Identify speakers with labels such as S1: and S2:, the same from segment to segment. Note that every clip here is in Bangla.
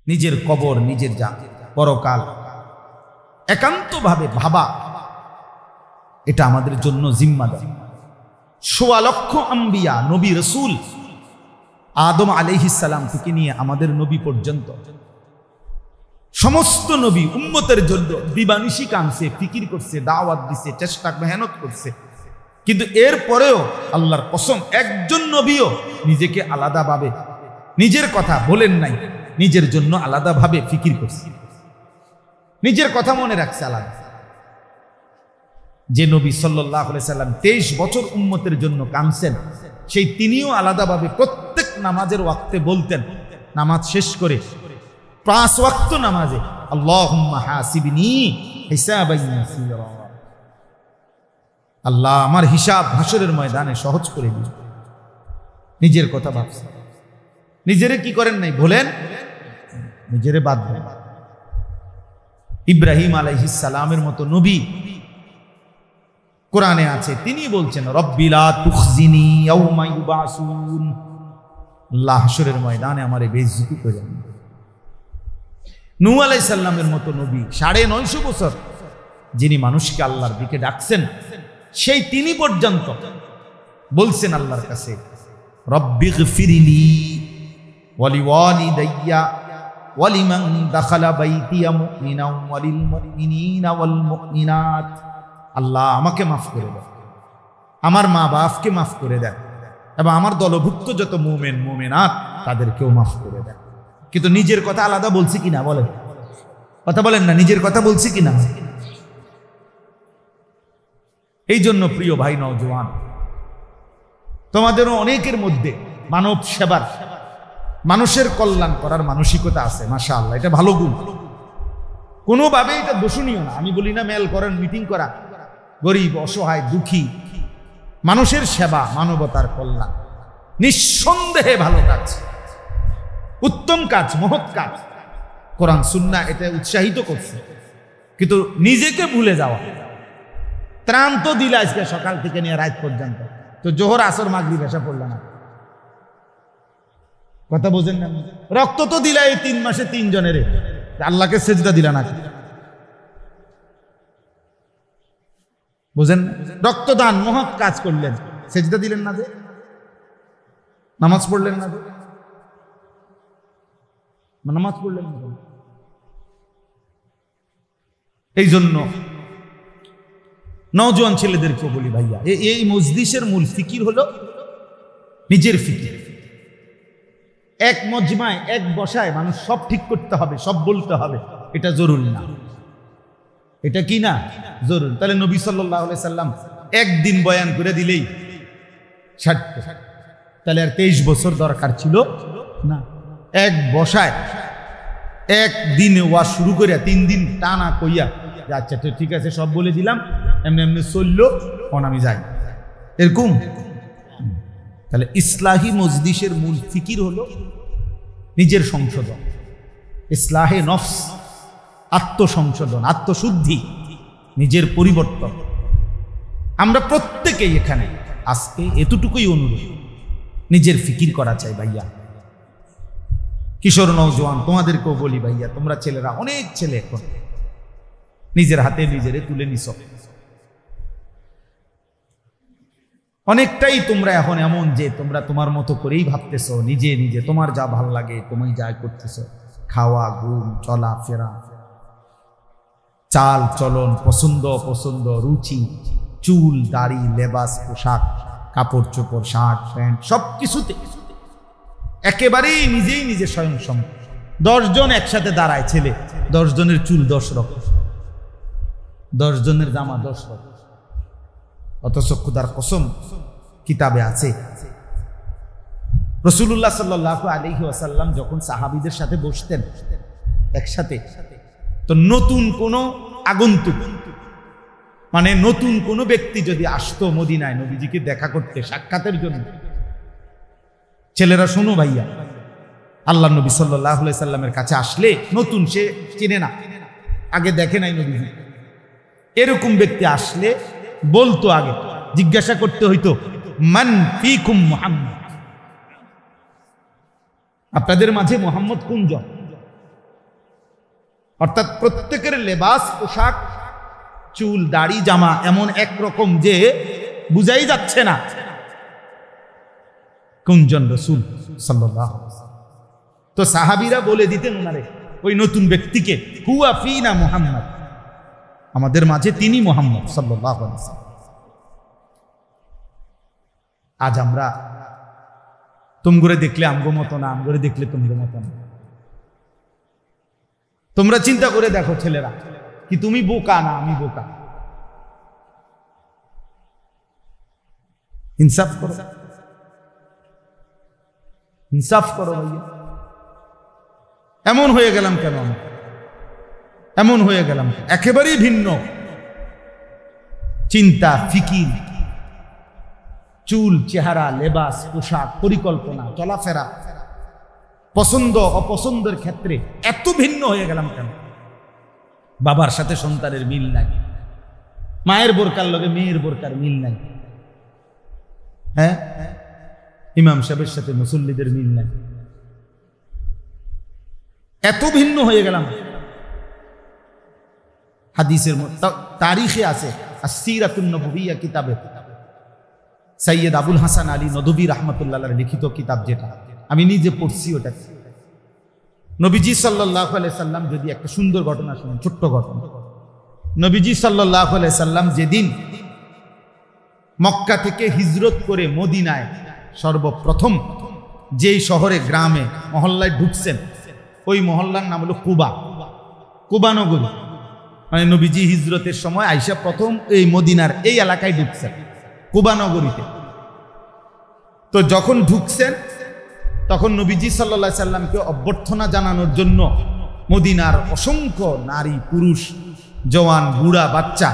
S1: নিজের কবর, নিজের পরকাল একান্তভাবে ভাবা, এটা আমাদের জন্য জিম্মাদার। ১৬ লক্ষ আম্বিয়া, নবী রসুল, আদম আলাইহিস সালাম থেকে নিয়ে আমাদের নবী পর্যন্ত সমস্ত নবী উম্মতের জন্য দিবানিশি কাঁদছে, ফিকির করছে, দাওয়াত দিছে, চেষ্টা মেহনত করছে। কিন্তু এরপরেও আল্লাহর কসম একজন নবীও নিজেকে আলাদাভাবে নিজের কথা বলেন নাই, নিজের জন্য আলাদাভাবে ফিকির করছে, নিজের কথা মনে রাখছে আলাদা। যে নবী সাল্লাল্লাহু আলাইহি সাল্লাম 23 বছর উম্মতের জন্য কাঁদছেন, সেই তিনিও আলাদাভাবে প্রত্যেক নামাজের ওয়াক্তে বলতেন, নামাজ শেষ করে 5 ওয়াক্ত নামাজে আল্লাহুম্মা হাসিবনি হিসাবান ইয়াসীরা, আল্লাহ আমার হিসাব হাসরের ময়দানে সহজ করে দিন। নিজের কথা ভাবছেন, নিজেরে কি করেন নাই বলেন, নিজেরে বাদ দেন। ইব্রাহিম আলাইহিস সালামের মতো নবী কোরআনে আছে, তিনি বলছেন রব্বি লা তুখজিনি ইয়াউমা ইউবাসুন, আল্লাহ হাসরের ময়দানে আমারে বেইজ্জতি করেন। নূহ আলাইহিস সালামের মতো নবী 950 বছর যিনি মানুষকে আল্লাহর দিকে ডাকছেন, সেই তিনি পর্যন্ত বলছেন আল্লাহর কাছে রব্বিগফিরলি ওয়া লিওয়ালিদাইয়া ওয়া লিমান দাখালা বাইতিয়া মুমিনান ওয়া লিল মুমিনিনা ওয়াল মুমিনাত, আল্লাহ আমাকে মাফ করে দেন, আমার মা বাপকে মাফ করে দেন, এবং আমার দলভুক্ত যত মুমিন মুমিনাত তাদেরকেও মাফ করে দেন। কিন্তু নিজের কথা আলাদা বলছি কিনা বলেন, কথা বলেন না, নিজের কথা বলছি কিনা? এই জন্য প্রিয় ভাই নওজোয়ান, তোমাদেরও অনেকের মধ্যে মানব সেবার, মানুষের কল্যাণ করার মানসিকতা আছে, মাশাআল্লাহ, এটা ভালো গুণ, কোনোভাবে এটা দোষণীয় না। আমি বলি না মেল করেন, মিটিং করা, গরিব অসহায় দুঃখী মানুষের সেবা, মানবতার কল্যাণ নিঃসন্দেহে ভালো কাজ, উত্তম কাজ, মহৎ কাজ। কোরআন সুন্নাহ এটা উৎসাহিত করছে। কিন্তু নিজেকে ভুলে যাওয়া, ত্রাণ তো দিলা আজকে সকাল থেকে নিয়ে রাত পর্যন্ত, তো জোহর আসর মাগরিব এসা পড়ল না, কথা বোঝেন না? রক্ত তো দিলা এই 3 মাসে 3 জনের, আল্লাহকে সেজদা দিলা না, বুঝেন? রক্তদান মহৎ কাজ করলেন, সেজদা দিলেন না, যে নামাজ পড়লেন না, যে নামাজ পড়লেন না। এই জন্য নওজোয়ান ছেলেদেরকে বলি, ভাইয়া, এই মজলিসের মূল ফিকির হলো নিজের ফিকির। এক মজমায়, এক বসায় মানুষ সব ঠিক করতে হবে, সব বলতে হবে, এটা জরুরি না। এটা কি না জরুরি? তাহলে নবী সাল্লাল্লাহু আলাইহি সাল্লাম একদিন বয়ান করে দিলেই সার্থক, তাহলে আর 23 বছর দরকার ছিল না। এক বসায় একদিনে ওয়াজ শুরু করিয়া 3 দিন টানা কইয়া, আচ্ছা ঠিক আছে সব বলে দিলাম, এমনি এমনি চললো, এখন আমি যাই, এরকম। তাহলে ইসলাহি মজলিসের মূল ফিকির হলো নিজের সংশোধন, ইসলাহে নফস, আত্মসংশোধন, আত্মশুদ্ধি, নিজের পরিবর্তন। আমরা প্রত্যেকেই এখানে আজকে এতটুকুই অনুরোধ, নিজের ফিকির করা চাই ভাইয়া। কিশোর নওজোয়ান তোমাদেরকেও বলি ভাইয়া, তোমরা ছেলেরা, অনেক ছেলে এখন নিজের হাতে নিজেরে তুলে নিছ, অনেকটাই তোমরা এখন এমন যে তোমরা তোমার মতো করেই ভাবতেছ, নিজে নিজে তোমার যা ভাল লাগে তুমি যা করতেছ, খাওয়া, ঘুম, চলা ফেরা, চাল চলন, পছন্দ অপছন্দ, রুচি, চুল, দাড়ি, লেবাস, পোশাক, কাপড় চোপড়, শার্ট প্যান্ট, সব কিছুতে একেবারেই নিজেই নিজে স্বয়ংসম্পূর্ণ। 10 জন একসাথে দাঁড়ায় ছেলে, 10 জনের চুল 10 রকম, 10 জনের জামা 10 রকম। অথচ খোদার কসম কিতাবে আছে, রাসূলুল্লাহ সাল্লাল্লাহু আলাইহি ওয়াসাল্লাম যখন সাহাবীদের সাথে বসতেন একসাথে, তো নতুন কোনো আগন্তুক, মানে নতুন কোনো ব্যক্তি যদি আসতো মদিনায় নবীজিকে দেখা করতে, সাক্ষাতের জন্য, ছেলেরা শোনো ভাইয়া, আল্লাহ নবী সাল্লাল্লাহু আলাইহি সাল্লামের কাছে আসলে, নতুন, সে চিনে না, আগে দেখে নাই নবীজি, এরকম ব্যক্তি আসলে বলতো, আগে জিজ্ঞাসা করতে হইতো, মান ফিকুম মুহাম্মদ, আপনাদের মাঝে মুহাম্মদ কোন জন? অর্থাৎ প্রত্যেকের লেবাস, পোশাক, চুল, দাড়ি, জামা এমন একরকম যে বুঝাই যাচ্ছে না কোনজন রাসূল সাল্লাল্লাহু আলাইহি ওয়াসাল্লাম। তো সাহাবীরা বলে দিতেন ওনারে, ওই নতুন ব্যক্তিকে, হুয়া ফিনা মুহাম্মদ, আমাদের মাঝে তিনি মুহাম্মদ সাল্লাল্লাহু আলাইহি ওয়াসাল্লাম। আজ আমরা তোমরা দেখলে আমগো মতো না, আমগরে দেখলে তোমরা মতো না। তোমরা চিন্তা করে দেখো ছেলেরা, কি তুমি বোকা না আমি বোকা? ইনসাফ করো, ইনসাফ করো ভাইয়া। এমন হয়ে গেলাম কেন? এমন হয়ে গেলাম একেবারেই ভিন্ন চিন্তা, ফিকির, চুল, চেহারা, লেবাস, পোশাক, পরিকল্পনা, চলাফেরা, পছন্দ অপছন্দের ক্ষেত্রে এত ভিন্ন হয়ে গেলাম কেন? বাবার সাথে সন্তানের মিল নাই, মায়ের বোরকার লগে মেয়ের বোরকার মিল নাই, হ্যাঁ, ইমাম সাহেবের সাথে মুসল্লিদের মিল নাই, এত ভিন্ন হয়ে গেলাম। হাদিসের তারিখে আছে, আসসিরাতুন নববিয়্যা কিতাবে সৈয়দ আবুল হাসান আলী নদভী রাহমাতুল্লাহ আলাইহির লিখিত কিতাব, যেটা আমি নিজে পড়ছি, ওটা নবীজি সাল্লাল্লাহু আলাইহি সাল্লাম, যদি একটা সুন্দর ঘটনা শুনেন, ছোট্ট ঘটনা। নবীজি সাল্লাল্লাহু আলাইহি সাল্লাম যেদিন মক্কা থেকে হিজরত করে মদিনায় সর্বপ্রথম যেই শহরে, গ্রামে, মহল্লায় ঢুকছেন, ওই মহল্লার নাম হলো কুবা, কুবা নগরী। মানে নবীজি হিজরতের সময় আইসা প্রথম এই মদিনার এই এলাকায় ঢুকছেন, কুবা নগরীতে। তো যখন ঢুকছেন তখন নবীজি সাল্লাল্লাহু আলাইহি সাল্লামকে অভ্যর্থনা জানানোর জন্য মদিনার অসংখ্য নারী, পুরুষ, জওয়ান, বুড়া, বাচ্চা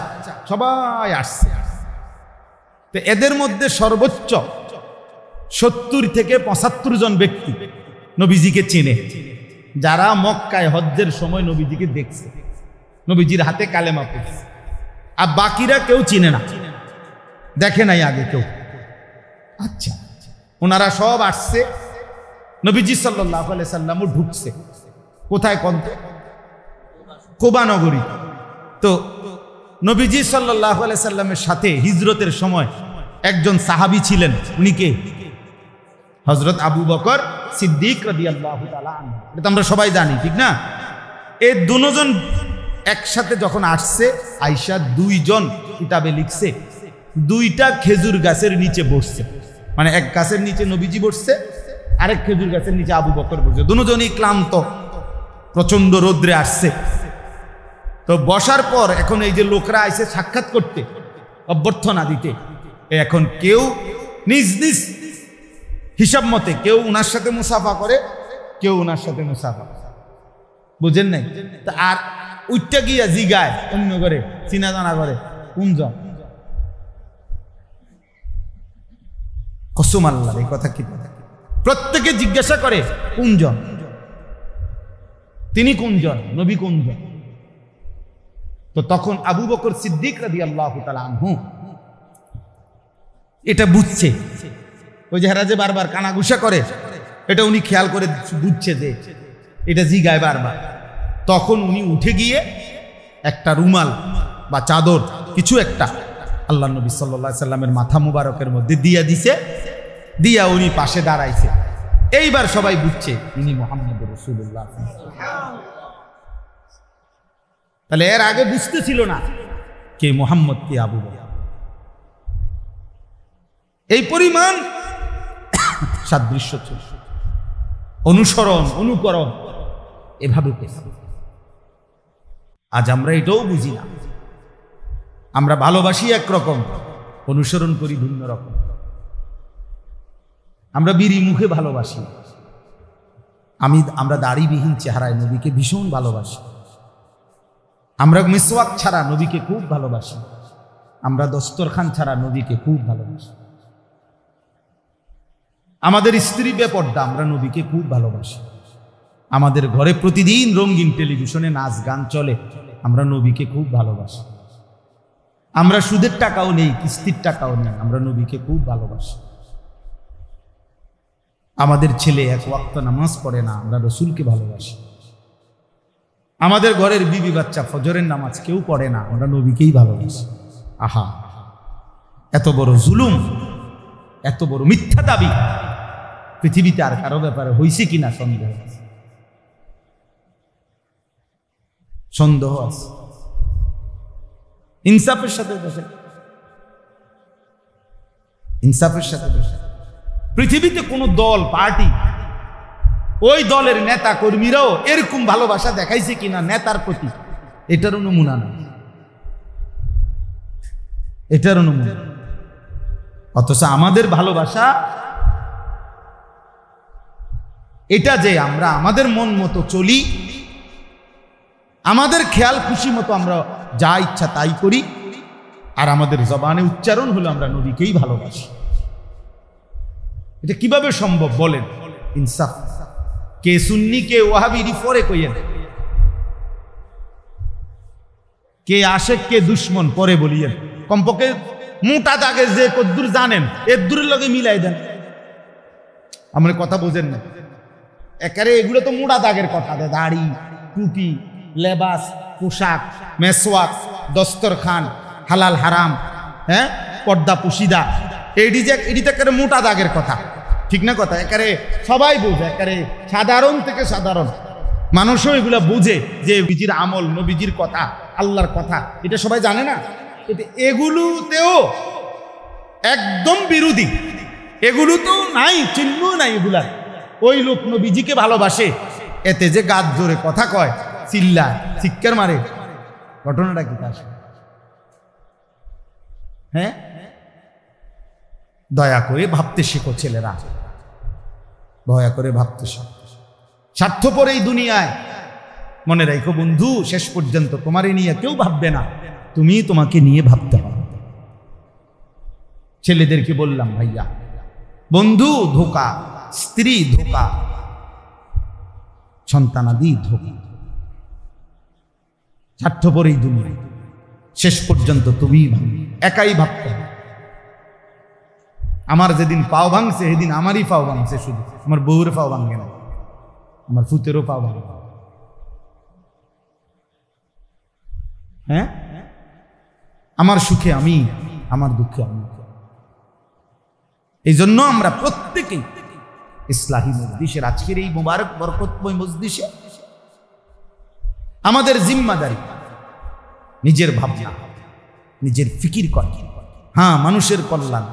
S1: সবাই আসছে। তো এদের মধ্যে সর্বোচ্চ 70 থেকে 75 জন ব্যক্তি নবীজিকে চেনে, যারা মক্কায় হজ্জের সময় নবীজিকে দেখছে, নবীজির হাতে কালেমা পড়ছে। আর বাকিরা কেউ চিনে না, দেখে নাই আগে কেউ। আচ্ছা, ওনারা সব আসছে, নবীজি সাল্লাল্লাহু আলাইহি সাল্লামও ঢুকছে কোথায়? কুবা নগরী। তো নবীজি সাল্লাল্লাহু আলাইহি সাল্লামের সাথে হিজরতের সময় একজন সাহাবী ছিলেন, উনি কে? হযরত আবু বকর সিদ্দিক রাদিয়াল্লাহু তাআলা আনহু। এটা আমরা সবাই জানি, ঠিক না? এই দুজন একসাথে যখন আসছে, আয়েশা 2 জন কিতাবে লিখছে, 2টা খেজুর গাছের নিচে বসছে। মানে এক গাছের নিচে নবীজি বসছে, আরেক খেজুর গাছের নিচে আবু বকর বসছে। দুজনই ক্লান্ত, প্রচন্ড রোদ্রে আসছে। তো বসার পর এখন এই যে লোকরা আইছে সাক্ষাৎ করতে, অভ্যর্থনা দিতে, এখন কেউ নিজ নিজ হিসাব মতে, কেউ উনার সাথে মুসাফা করে, কেউ উনার সাথে মুসাফা, বুঝেন নাই? তা আর উইটা গিয়া জিগায় অন্য করে, চিনা জানা করে, কোনজন? কসম আল্লাহর, এই কথা কি? প্রত্যেকে জিজ্ঞাসা করে কোনজন, তিনি কোনজন, নবী কোনজন? তো তখন আবু বকর সিদ্দিক রাদিয়াল্লাহু তাআলা আনহু এটা বুঝছে, ওই যে হেরা যে বারবার কানাঘুষা করে, এটা উনি খেয়াল করে বুঝছে যে এটা জিগায় বারবার। তখন উনি উঠে গিয়ে একটা রুমাল বা চাদর কিছু একটা আল্লাহ নবী সাল্লাল্লাহু আলাইহি সাল্লামের মাথা মুবারকের মধ্যে দিয়া দিছে, দিয়া উনি পাশে দাঁড়াইছে। এইবার সবাই বুঝছে ইনি মুহাম্মদুর রাসূলুল্লাহ। তাহলে এর আগে বুঝতেছিল না কে মুহাম্মদ, কে আবু বকর। এই পরিমাণ সাদৃশ্য ছিল, অনুসরণ, অনুকরণ এভাবে। আজ আমরা এটাও বুঝি না, আমরা ভালোবাসি একরকম, অনুসরণ করি ভিন্ন রকম। আমরা বিড়ি মুখে ভালোবাসি, আমরা দাড়িবিহীন চেহারায় নবীকে ভীষণ ভালোবাসি। আমরা মিসওয়াক ছাড়া নবীকে খুব ভালোবাসি, আমরা দস্তরখান ছাড়া নবীকে খুব ভালোবাসি। আমাদের স্ত্রী বেপর্দা, আমরা নবীকে খুব ভালোবাসি। আমাদের ঘরে প্রতিদিন রঙিন টেলিভিশনে নাচ গান চলে, আমরা নবীকে খুব ভালোবাসি। আমরা সুদের টাকাও নেই, কিস্তির টাকাও নেই, আমরা নবীকে খুব ভালোবাসি। আমাদের ছেলে এক ওয়াক্ত নামাজ পড়ে না, আমরা রসুলকে ভালোবাসি। আমাদের ঘরের বিবি বাচ্চা ফজরের নামাজ কেউ পড়ে না, আমরা নবীকেই ভালোবাসি। আহা, এত বড় জুলুম, এত বড় মিথ্যা দাবি পৃথিবীতে আর কারো ব্যাপারে হয়েছে কিনা সন্দেহ আছে, সন্দেহ আছে। ইনসাফের সাথে বসে, ইনসাফের সাথে বসে। পৃথিবীতে কোনো দল, পার্টি, ওই দলের নেতা কর্মীরাও এরকম ভালোবাসা দেখাইছে কিনা নেতার প্রতি, এটারও নমুনা না, এটারও নমুনা। অথচ আমাদের ভালোবাসা এটা যে আমরা আমাদের মন মতো চলি, আমাদের খেয়াল খুশি মতো আমরা যা ইচ্ছা তাই করি, আর আমাদের জবানে উচ্চারণ হলো আমরা নবীকেই ভালোবাসি। এটা কিভাবে সম্ভব বলেন? ইনসাফ। কে সুন্নি কে ওয়াহাবি পরে কইয়েন, কে আশেক কে দুশ্মন পরে বলিয়েন। কমপক্ষে মোটা দাগের যে কদ্দুর জানেন এর দূরের লগে মিলাই দেন। আমার কথা বোঝেন না? একারে এগুলো তো মোটা দাগের কথা, দাড়ি, টুপি, লেবাস, পোশাক, মেসওয়াক, দস্তরখান, হালাল হারাম, হ্যাঁ, পর্দা পুশিদা, এটি তো একেবারে মোটা দাগের কথা, ঠিক না কথা? একারে সবাই বুঝে, একারে সাধারণ থেকে সাধারণ মানুষও এগুলো বুঝে যে নবীজির আমল, নবীজির কথা, আল্লাহর কথা, এটা সবাই জানে না। এগুলোতেও একদম বিরোধী, এগুলো তো নাই, চিহ্ন নাই এগুলার। ওই লোক নবীজিকে ভালোবাসে, এতে যে গাছ জোরে কথা কয়, চিল্লায়, চিৎকার মারে, ঘটনাটা কি তার? হ্যাঁ, দয়া করে ভাবতে শেখো ছেলেরা, দয়া করে ভাবতে শেখো। স্বার্থপর এই দুনিয়ায় মনে রাখো বন্ধু, শেষ পর্যন্ত তোমার নিয়ে কেউ ভাববে না, তুমি তোমাকে নিয়ে ভাবতে হবে। ছেলেদেরকে বললাম, ভাইয়া, বন্ধু ধোকা, স্ত্রী ধোকা, সন্তানাদি ধোকা, স্বার্থপর এই দুনিয়ায় শেষ পর্যন্ত তুমি একাই ভাবতে হবে। আমার যেদিন পাও ভাঙছে সেদিন আমারই পাও ভাঙছে, শুধু আমার বউর পাও ভাঙে না, আমার ফুতেরও পাও ভাঙে। হ্যাঁ, আমার সুখে আমি, আমার দুঃখে আমি। এই জন্য আমরা প্রত্যেকেই ইসলাহী মজলিসের আজকের এই মুবারক বরকতময় মজলিসে আমাদের জিম্মাদারি নিজের ভাবনা, নিজের ফিকির করা। হ্যাঁ, মানুষের কল্যাণ,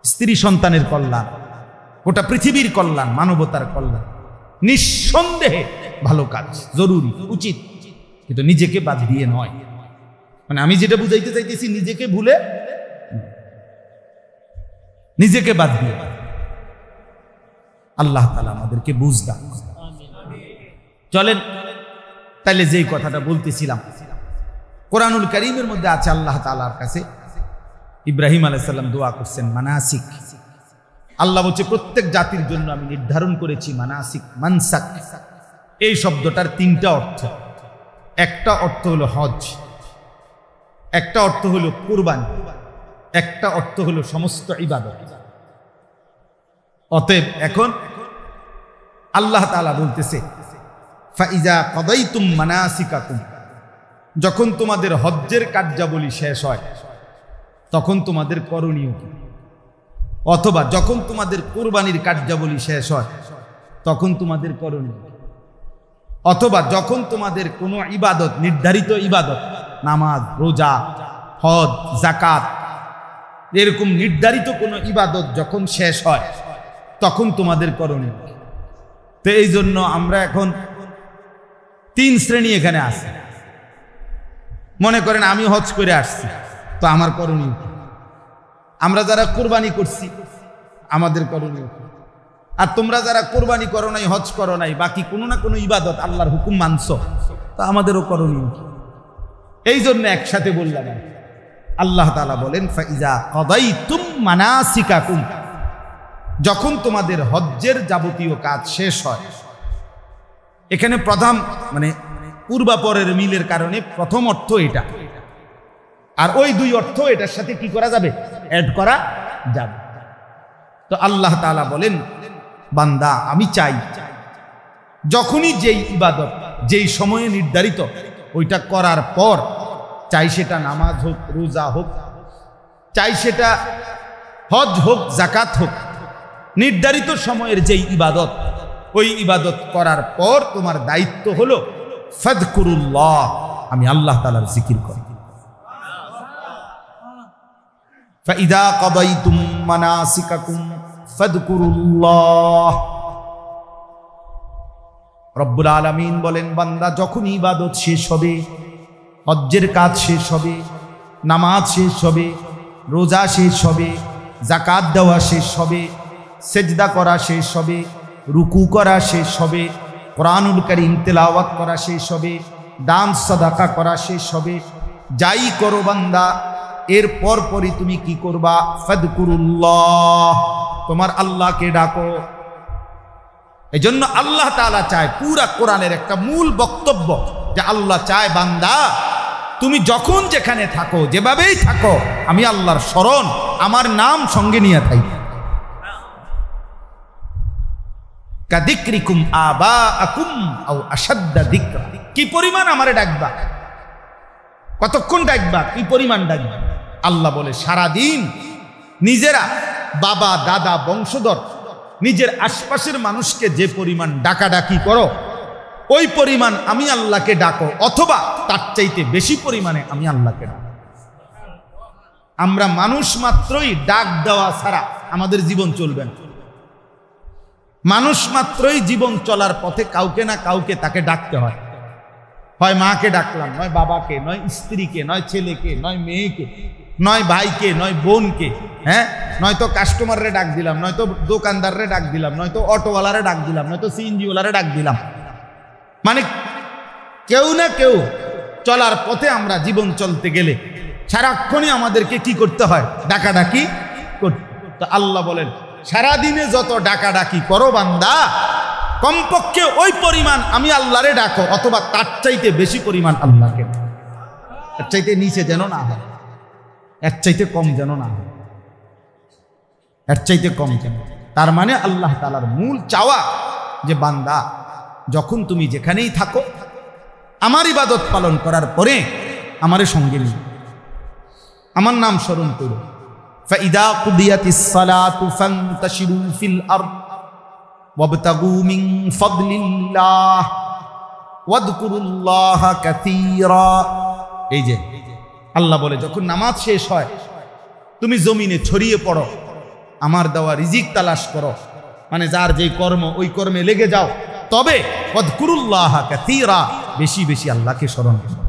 S1: স্ত্রী সন্তানের কল্যাণ, গোটা পৃথিবীর কল্যাণ, মানবতার কল্যাণ নিঃসন্দেহে ভালো কাজ, জরুরি, উচিত, কিন্তু নিজেকে বাদ দিয়ে নয়। মানে আমি যেটা বুঝাইতে চাইতেছি, নিজেকে ভুলে, নিজেকে বাদ দিয়ে। আল্লাহ তাআলা আমাদেরকে বুঝ দান। চলেন তাইলে যেই কথাটা বলতেছিলাম, কোরআনুল কারীমের মধ্যে আছে আল্লাহ তাআলার কাছে ইব্রাহিম আলাইহিস সালাম দোয়া করছেন মানাসিক। আল্লাহ বলছে প্রত্যেক জাতির জন্য আমি নির্ধারণ করেছি মানাসিক, মানসাক। এই শব্দটার তিনটা অর্থ। একটা অর্থ হলো হজ, একটা অর্থ হলো কুরবানি, একটা অর্থ হলো সমস্ত ইবাদত। অতএব এখন আল্লাহ তাআলা বলতেছে ফাইজা কাদাইতুম মানাসিকাকুম, যখন তোমাদের হজ্জের কার্যাবলী শেষ হয় তখন তোমাদের করণীয় কি? অথবা যখন তোমাদের কুরবানির কার্যাবলী শেষ হয় তখন তোমাদের করণীয় কি? অথবা যখন তোমাদের কোনো ইবাদত, নির্ধারিত ইবাদত, নামাজ, রোজা, হজ, যাকাত, এরকম নির্ধারিত কোনো ইবাদত যখন শেষ হয় তখন তোমাদের করণীয় কি? তো এই জন্য আমরা এখন তিন শ্রেণী এখানে আছি। মনে করেন আমি হজ করে আসছি, তো আমার করণীয় কি? আমরা যারা কোরবানি করছি আমাদের করণীয় কি? আর তোমরা যারা কোরবানি করো নাই, হজ করো নাই, বাকি কোনো না কোনো ইবাদত আল্লাহর হুকুম মানছো, তো আমাদেরও করণীয় কি? এই জন্য একসাথে বললাম। আল্লাহ তাআলা বলেন ফাইজা কাদাইতুম মানাসিকাকুম, যখন তোমাদের হজ্জের যাবতীয় কাজ শেষ হয়। এখানে প্রথম মানে পূর্বাপরের মিলের কারণে প্রথম অর্থ এটা, আর ওই দুই অর্থ এটার সাথে কি করা যাবে? অ্যাড করা যাবে। তো আল্লাহ তাআলা বলেন বান্দা আমি চাই যখনই যেই ইবাদত, যেই সময়ে নির্ধারিত ওইটা করার পর, চাই সেটা নামাজ হোক, রোজা হোক, চাই সেটা হজ হোক, জাকাত হোক, নির্ধারিত সময়ের যেই ইবাদত, ওই ইবাদত করার পর তোমার দায়িত্ব হলো ফাযকুরুল্লাহ, আমি আল্লাহ তাআলার জিকির করি। ফাইদা কাদাইতুম মানাসিকাকুম ফাযকুরুল্লাহ। রব্বুল আলামিন বলেন, বান্দা যখন ইবাদত শেষ হবে, হজ্জের কাজ শেষ হবে, নামাজ শেষ হবে, রোজা শেষ হবে, জাকাত দেওয়া শেষ হবে, সেজদা করা শেষ হবে, রুকু করা শেষ হবে, কোরআনুল কারীম তেলাওয়াত করা শেষ হবে, দান সাদাকা করা শেষ হবে, যাই করো বান্দা, এর পরই তুমি কি করবা? ফাযকুরুল্লাহ, তোমার আল্লাহকে ডাকো। এজন্য আল্লাহ তাআলা চায়, পুরা কোরআনের একটা মূল বক্তব্য যে আল্লাহ চায় বান্দা তুমি যখন যেখানে থাকো, যেভাবেই থাকো, আমি আল্লাহর স্মরণ, আমার নাম সঙ্গে নিয়ে থাকি। কাযিকরিকুম আবাআকুম আও আশাদ্দা যিকরা, কি পরিমাণ আমারে ডাকবা, কতক্ষণ ডাকবা, কি পরিমাণ ডাকবা। আল্লাহ বলে সারাদিন নিজেরা, বাবা দাদা বংশধর, নিজের আশপাশের মানুষকে যে পরিমাণ ডাকাডাকি করো, ওই পরিমাণ আমি আল্লাহকে ডাকো, অথবা তার চাইতে বেশি পরিমাণে আমি আল্লাহকে ডাকো। আমরা মানুষ মাত্রই ডাক দেওয়া ছাড়া আমাদের জীবন চলবে না। মানুষ মাত্রই জীবন চলার পথে কাউকে না কাউকে তাকে ডাকতে হয়। হয় মাকে ডাকলাম, নয় বাবাকে, নয় স্ত্রীকে, নয় ছেলেকে, নয় মেয়েকে, নয় ভাইকে, নয় বোনকে, হ্যাঁ, নয়তো কাস্টমাররে ডাক দিলাম, নয়তো দোকানদাররে ডাক দিলাম, নয়তো অটোওয়ালারে ডাক দিলাম, নয়তো সিএনজিওয়ালারে ডাক দিলাম। মানে কেউ না কেউ চলার পথে আমরা জীবন চলতে গেলে সারাক্ষণই আমাদেরকে কি করতে হয়? ডাকাডাকি করতে। তো আল্লাহ বলেন সারাদিনে যত ডাকাডাকি করো বান্দা, কমপক্ষে ওই পরিমাণ আমি আল্লাহরে ডাকো, অথবা তার চাইতে বেশি পরিমাণ আল্লাহকে। এর চাইতে নিচে যেন না হয়, এর চাইতে কম যেন না হয়, এর চাইতে কম যেন। তার মানে আল্লাহ তাআলার মূল চাওয়া যে বান্দা যখন তুমি যেখানেই থাকো, আমার ইবাদত পালন করার পরে আমারে সঙ্গে নিও, আমার নাম স্মরণ করো। ফাইদা কুদিয়াতিস সালাতু ফান্তাশিরু ফিল আরদ ওয়াবতাগু মিন ফাদলিল্লাহ ওয়াযকুরুল্লাহা কাসীরা। এই যে আল্লাহ বলে যখন নামাজ শেষ হয়, তুমি জমিনে ছড়িয়ে পড়ো, আমার দেওয়া রিজিক তালাশ করো, মানে যার যেই কর্ম ওই কর্মে লেগে যাও, তবে ওয়াযকুরুল্লাহা কাসীরা, বেশি বেশি আল্লাহকে স্মরণ করো।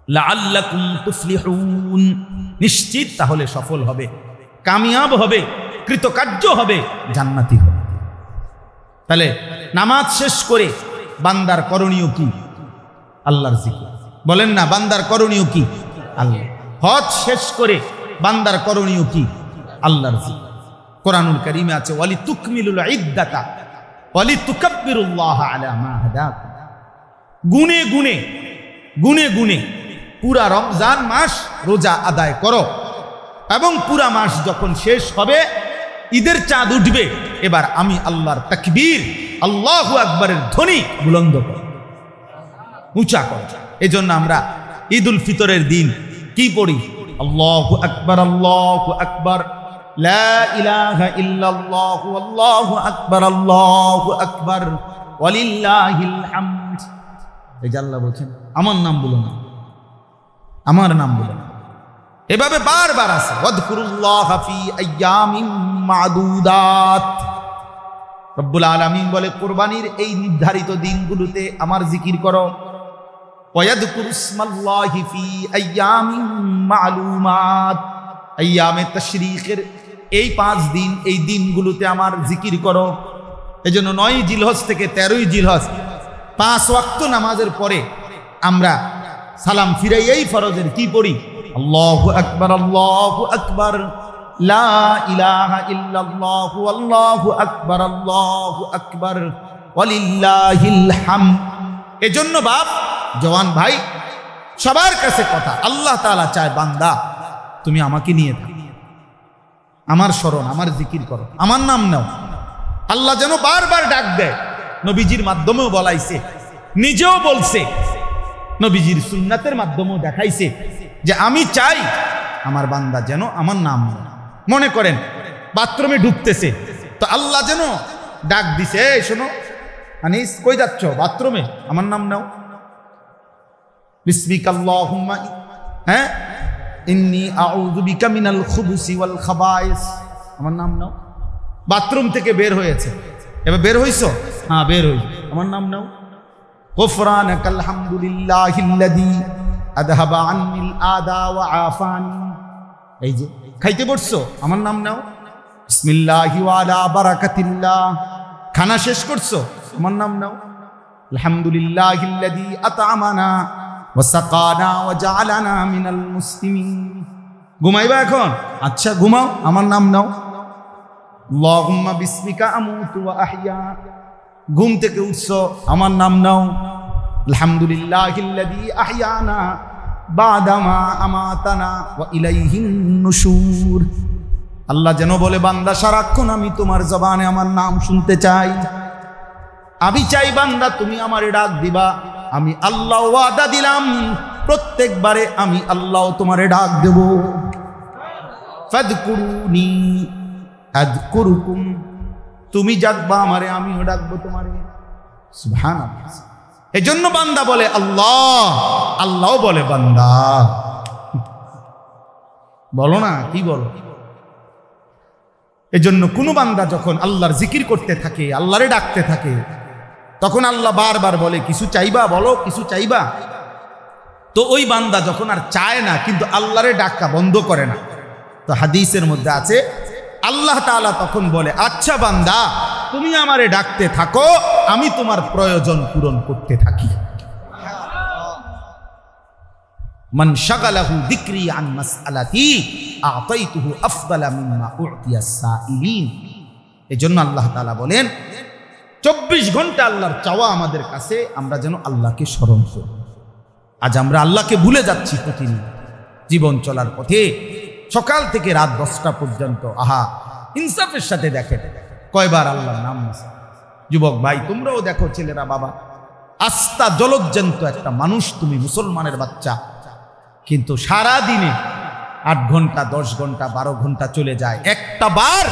S1: লাআল্লাকুম তুফলিহুন, নিশ্চিত তাহলে সফল হবে, কামিয়াব হবে, কৃতকার্য হবে, জান্নাতি হবে। তাহলে নামাজ শেষ করে বান্দার করণীয় কি? আল্লাহর জিকির। বলেন না, বান্দার করণীয় কি? আল্লাহ। হজ শেষ করে বান্দার করণীয় কি? আল্লাহর জিকির। কোরআনুল কারীমে আছে ওয়ালি তুকমিলুল ইদ্দাতা ওয়ালি তুকাব্বিরুল্লাহ আলা মা হাদাকুম। গুনে গুনে গুনে গুনে পুরা রমজান মাস রোজা আদায় করো, এবং পুরা মাস যখন শেষ হবে, ঈদের চাঁদ উঠবে, এবার আমি আল্লাহর তাকবীর, আল্লাহু আকবারের ধ্বনি বুলন্দ করো, উঁচা করো। এই জন্য আমরা ঈদুল ফিতরের দিন কি পড়ি? আল্লাহু আকবার, আল্লাহু আকবার, লা ইলাহা ইল্লাল্লাহ, আল্লাহু আকবার, ওয়ালিল্লাহিল হামদ। এই যে আল্লাহ বলছেন আমার নাম বলো না, আমার নাম বলো না। এভাবে বারবার আছে ওয়াযকুরুল্লাহ ফি আইয়ামিন মা'দুদাত। রব্বুল আলামিন বলে কুরবানির এই নির্ধারিত দিনগুলোতে আমার জিকির করো। ওয়াযকুরুসমাল্লাহি ফি আইয়ামিন মা'লুমাত, আইয়ামে তাশরীকের এই 5 দিন, এই দিনগুলোতে আমার জিকির করো। এজন্য 9 জিলহজ থেকে 13 জিলহজ 5 ওয়াক্ত নামাজের পরে আমরা সালাম ফিরাই এই ফরজের কি পড়ি? আল্লাহু আকবার, আল্লাহু আকবার, লা ইলাহা ইল্লাল্লাহ, আল্লাহু আকবার, ওয়ালিল্লাহিল হামদ। এজন্য বাপ, জওয়ান ভাই, সবার কাছে কথা, আল্লাহ তাআলা চায় বান্দা তুমি আমাকে নিয়ে থাকো, আমার স্মরণ, আমার জিকির করো, আমার নাম নাও। আল্লাহ যেন বারবার ডাক দেয়। নবীজির মাধ্যমেও বলাইছে নিজেও বলছে, নবীজির সুন্নাতের মাধ্যমেও দেখাইছে যে আমি চাই আমার বান্দা যেন আমার নাম নেয়। মনে করেন বাথরুমে ঢুকতেছে, তো আল্লাহ যেন ডাক দিছে, এই শোনো আনিস কই যাচ্ছ? বাথরুমে, আমার নাম নাও। বিসমিকাল্লাহুম্মা ইন্নী আউযু বিকা মিনাল খুবুসি ওয়াল খাবায়েস, আমার নাম নাও। বাথরুম থেকে বের হয়েছে, এবার বের হইছো? হ্যাঁ বের হই, আমার নাম নাও। গুফরানাকাল হামদুলিল্লাহিল্লাযী আযহাবা আন্নিল আদা ওয়া আফানি, এই যে খাইতে বসছো, আমার নাম নাও। বিসমিল্লাহি ওয়া আলা বারাকাতিল্লাহ, খানা শেষ করছো, আমার নাম নাও। আলহামদুলিল্লাহিল্লাযী আত'আমানা ওয়া সাকানা ওয়া জাআলানা মিনাল মুসলিমিন। ঘুমাইবা এখন? আচ্ছা ঘুমাও, আমার নাম নাও। আল্লাহুম্মা বিসমিকা আমুতু ওয়া আহইয়া, ঘুম থেকে উঠছো, আমার নাম নাও। আলহামদুলিল্লাহিল্লাযী আহইয়ানা বাদামা আমাতানা ওয়া ইলাইহিন নুশুর। আল্লাহ যেন বলে, বান্দা সারাক্ষণ আমি তোমার জবানে আমার নাম শুনতে চাই। আমি চাই বান্দা তুমি আমারে ডাক দিবা। আমি আল্লাহ ওয়াদা দিলাম প্রত্যেকবারে আমি আল্লাহ তোমারে ডাক দেব। ফাদকুরুনি আযকুরুকুম, তুমি ডাকবা আমারে, আমিও ডাকবো তোমারে। সুবহানাল্লাহ। এজন্য বান্দা বলে আল্লাহ, আল্লাহও বলে বান্দা। বলো না, কি বলো? এজন্য কোনো বান্দা যখন আল্লাহর জিকির করতে থাকে, আল্লাহরে ডাকতে থাকে, তখন আল্লাহ বারবার বলে কিছু চাইবা, বলো কিছু চাইবা। তো ওই বান্দা যখন আর চায় না কিন্তু আল্লাহরে ডাকা বন্ধ করে না, তো হাদিসের মধ্যে আছে আল্লাহ তাআলা তখন বলে, আচ্ছা বান্দা তুমি আমারে ডাকতে থাকো, আমি তোমার প্রয়োজন পূরণ করতে থাকি। মান শাগালাহু যিকরি আন মাসআলাতি আ'তাইতুহু আফদালা মিম্মা উ'তিয়াস সাইলিন। এজন্য আল্লাহ তাআলা বলেন 24 ঘন্টা আল্লাহর চাওয়া আমাদের কাছে, আমরা যেন আল্লাহকে স্মরণ করি। আজ আমরা আল্লাহকে ভুলে যাচ্ছি প্রতিদিন জীবন চলার পথে, সকাল থেকে রাত 10টা পর্যন্ত। আহা, ইনসাফের সাথে দেখেন কয়বার আল্লাহর নাম নিছে। যুবক ভাই তোমরাও দেখো, ছেলেরা, বাবা, আস্থা জলজ্জান্ত একটা মানুষ তুমি, মুসলমানের বাচ্চা, কিন্তু সারা দিনে 8 ঘন্টা 10 ঘন্টা 12 ঘন্টা চলে যায়, একটা বার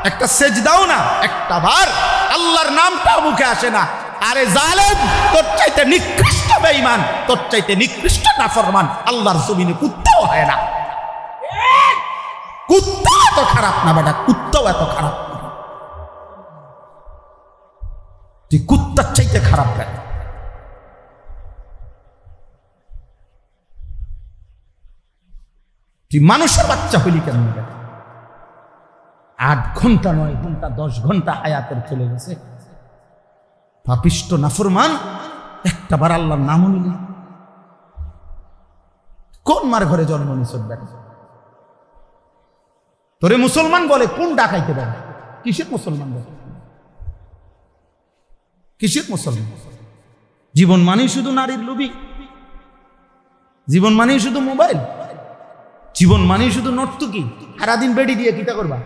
S1: একটা সেজদাও না, একটা বার আল্লাহর নামটা মুখে আসে না। আরে জালেম, তোর চাইতে নিকৃষ্ট বেঈমান, তোর চাইতে নিকৃষ্ট নাফরমান আল্লাহর জমিনে কুত্তাও হয় না। কুত্তা এত খারাপ না বেটা, কুত্তাও এত খারাপ না, তুই কুত্তার চাইতে খারাপ বেটা। তুই মানুষের বাচ্চা হইলি কেন? 8 ঘন্টা 9 ঘন্টা 10 ঘন্টা হায়াতের চলে গেছে, পাপিষ্ট নাফরমান, একটা বার আল্লাহর নাম নিলি। কোন মার ঘরে জন্ম নিছ বেটা? তোরে মুসলমান বলে, কোন ডাকাইতে বলে? কিসের মুসলমান বলে? কিসের মুসলমান? জীবন মানেই শুধু নারীর লোভী, জীবন মানেই শুধু মোবাইল, জীবন মানেই শুধু নর্তকী। সারাদিন বেড়ি দিয়ে কিতা করবা?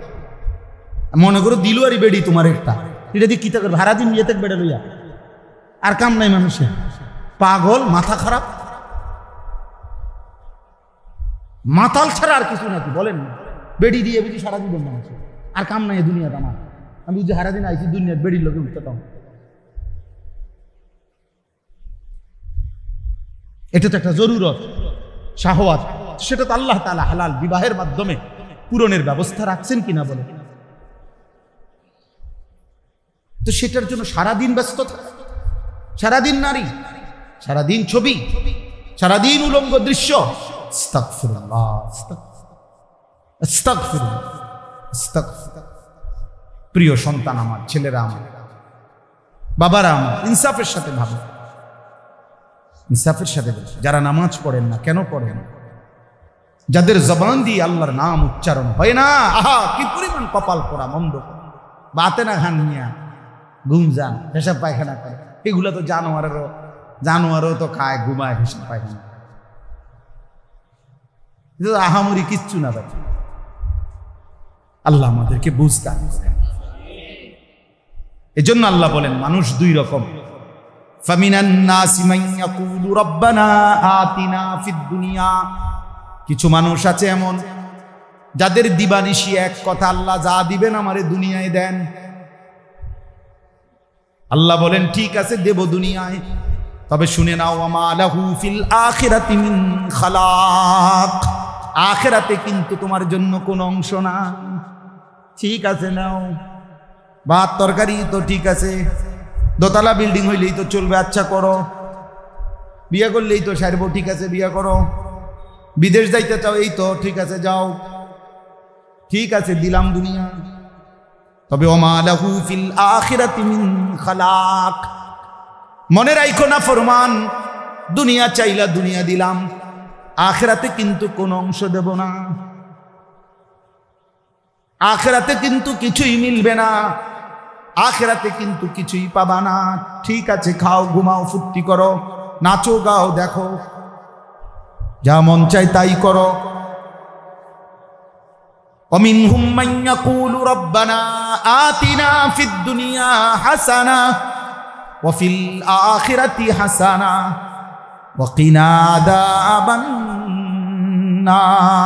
S1: মনে করো দিলুয়ারি বেড়ি তোমার একটা, এটা দিয়ে কিতা করবা? সারাদিন ইয়েতে বেড়ে লইয়া আর কাম নাই মানুষের। পাগল, মাথা খারাপ, মাতাল ছাড়া আর কিছু নাকি বলেন? বেড়ি দিয়ে বুঝি সারা জীবন মানুষের আর কাম নাই দুনিয়াতে। আমার আমি বুঝি সারাদিন আইছি দুনিয়ার বেড়ির লোকে উঠতেতাম। এটা তো একটা জরুরত, শাহওয়াত, সেটা তো আল্লাহ তাআলা হালাল বিবাহের মাধ্যমে পূরণের ব্যবস্থা রাখছেন কিনা বলে। তো সেটার জন্য সারাদিন ব্যস্ত থাকে, সারাদিন নারী, সারাদিন ছবি, সারাদিন উলঙ্গ দৃশ্য। আস্তাগফিরুল্লাহ, আস্তাগফিরুল্লাহ, আস্তাগফিরুল্লাহ। প্রিয় সন্তান আমার, ছেলেরা আমার, বাবারা আমার, ইনসাফের সাথে ভাবো, ইনসাফের সাথে। যারা নামাজ পড়েন না, কেন পড়েন? যাদের জবান দিয়ে আল্লাহর নাম উচ্চারণ হয় না, আহা কি পরিমাণ কপাল পোড়া, মন্দ। বাতে না খান মিয়া, ঘুম যান, পেশাব পায়খানা করে, এগুলো তো জানোয়ারও তো খায়, ঘুমায়, পেশাব পায়খানা। আহামরি কিচ্ছু না ভাই। আল্লাহ আমাদেরকে বুঝ দান করেন। এজন্য আল্লাহ বলেন মানুষ 2 রকম, ফামিনান নাসি মান ইয়াকুলু রাব্বানা আতিনা ফিদ দুনিয়া, কিছু মানুষ আছে এমন যাদের দিবানিশি এক কথা, আল্লাহ যা দিবেন আমারে দুনিয়ায় দেন। আল্লাহ বলেন ঠিক আছে দেব দুনিয়ায়, তবে শুনে নাও ওয়ামা লাহু ফিল আখিরাতি মিন খালাক, আখিরাতে কিন্তু তোমার জন্য কোনো অংশ না। ঠিক আছে নাও, ভাত তরকারি তো ঠিক আছে, দোতলা বিল্ডিং হইলেই তো চলবে, আচ্ছা করো, বিয়ে করলেই তো সারবো, ঠিক আছে বিয়ে করো, বিদেশ যাইতে চাও এই তো ঠিক আছে যাও, ঠিক আছে দিলাম দুনিয়া, তবে ওমা লাহু ফিল আখিরাতি মিন খালাক। মনে রাখো না ফরমান, দুনিয়া চাইলা দুনিয়া দিলাম, আখিরাতে কিন্তু কোনো অংশ দেব না, আখিরাতে কিন্তু কিছুই মিলবে না, আখিরাতে কিন্তু কিছুই পাবা না। ঠিক আছে খাও ঘুমাও ফুর্তি করো, নাচো গাও দেখো, যা মন চাই তাই করো। ومنهم من يقول ربنا آتنا في الدنيا حسنة وفي الآخرة حسنة وقنا عذاب النار।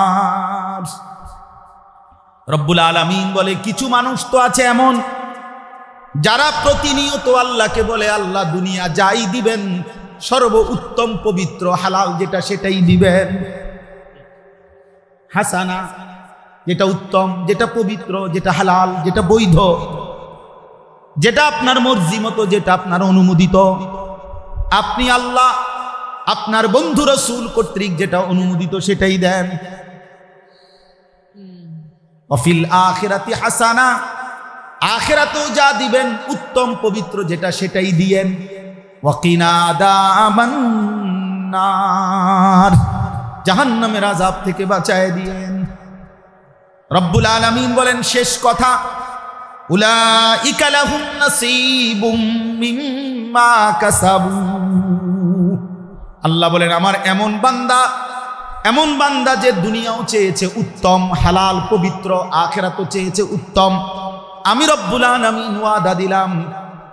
S1: রব্বুল আলামিন বলে কিছু মানুষ তো আছে এমন যারা প্রতিনিয়ত আল্লাহকে বলে আল্লাহ দুনিয়া যাই দিবেন সর্ব উত্তম পবিত্র হালাল যেটা সেটাই দিবেন। হাসানা যেটা উত্তম, যেটা পবিত্র, যেটা হালাল, যেটা বৈধ, যেটা আপনার মর্জি মতো, যেটা আপনার অনুমোদিত, আপনি আল্লাহ আপনার বন্ধু রাসূল কর্তৃক যেটা অনুমোদিত সেটাই দেন। ওয়াফিল আখিরাতি হাসানা, আখিরাতেও যা দিবেন উত্তম পবিত্র যেটা সেটাই দিয়েন। ওয়াকিনা আযাবান নার, জাহান্নামের আযাব থেকে বাঁচায় দিয়েন। রব্বুল আলামিন বলেন শেষ কথা, উলাইকা লাহুম নাসীবুম মিম্মা কাসাবু। আল্লাহ বলেন আমার এমন বান্দা যে দুনিয়াও চেয়েছে উত্তম হালাল পবিত্র, আখিরাতও চেয়েছে উত্তম, আমি রব্বুল আলামিন ওয়াদা দিলাম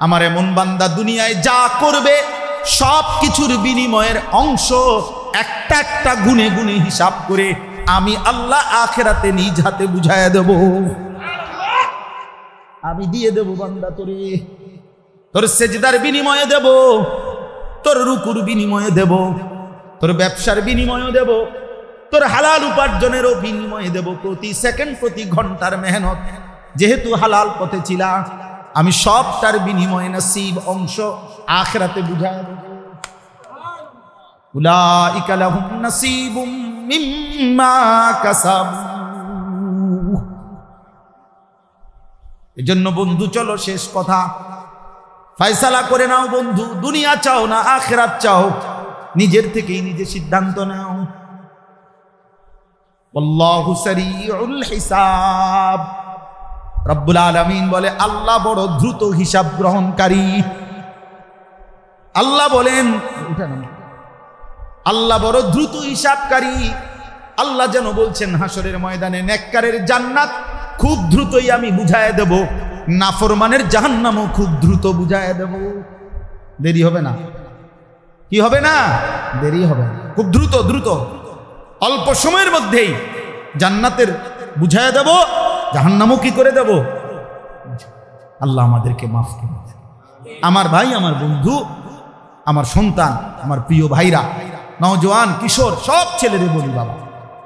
S1: আমার এমন বান্দা দুনিয়ায় যা করবে সব কিছুর বিনিময়ের অংশ একটা একটা গুনে গুনে হিসাব করে আমি আল্লাহ আখিরাতে নিজ হাতে বুঝাইয়া দেব। আমি দিয়ে দেব বান্দা তোরে, তোর সেজদার বিনিময়ে দেব, তোর রুকুর বিনিময়ে দেব, তোর ব্যবসার বিনিময়ে দেব, তোর হালাল উপার্জনেরও বিনিময়ে দেব। প্রতি সেকেন্ড প্রতি ঘন্টার মেহনত যেহেতু হালাল পথে ছিলা, আমি সবটার বিনিময়ে নসিব অংশ আখিরাতে বুঝাইয়া দেব। উলাইকা লাহুম নাসীবুম মিম্মা কাসাবু। এজন্য বন্ধু চলো শেষ কথা, ফয়সালা করে নাও বন্ধু, দুনিয়া চাও না আখিরাত চাও, নিজের থেকেই নিজে সিদ্ধান্ত নাও। আল্লাহু সারিউল হিসাব। রব্বুল আলামিন বলে আল্লাহ বড় দ্রুত হিসাব গ্রহণকারী। আল্লাহ বলেন আল্লাহ বড় দ্রুত হিসাবকারী। আল্লাহ যেন বলছেন হাসরের ময়দানে নেককারের জান্নাত খুব দ্রুতই আমি বুঝায় দেব, নাফরমানের জাহান্নামও খুব দ্রুত বুঝায় দেব। দেরি হবে না, কি হবে না, দেরি হবে না, খুব দ্রুত দ্রুত অল্প সময়ের মধ্যেই জান্নাতের বুঝায় দেব, জাহান্নামও কি করে দেব। আল্লাহ আমাদেরকে মাফ করে দেন। আমার ভাই, আমার বন্ধু, আমার সন্তান, আমার প্রিয় ভাইরা, নওজোয়ান, কিশোর, সব ছেলেরে বলি, বাবা,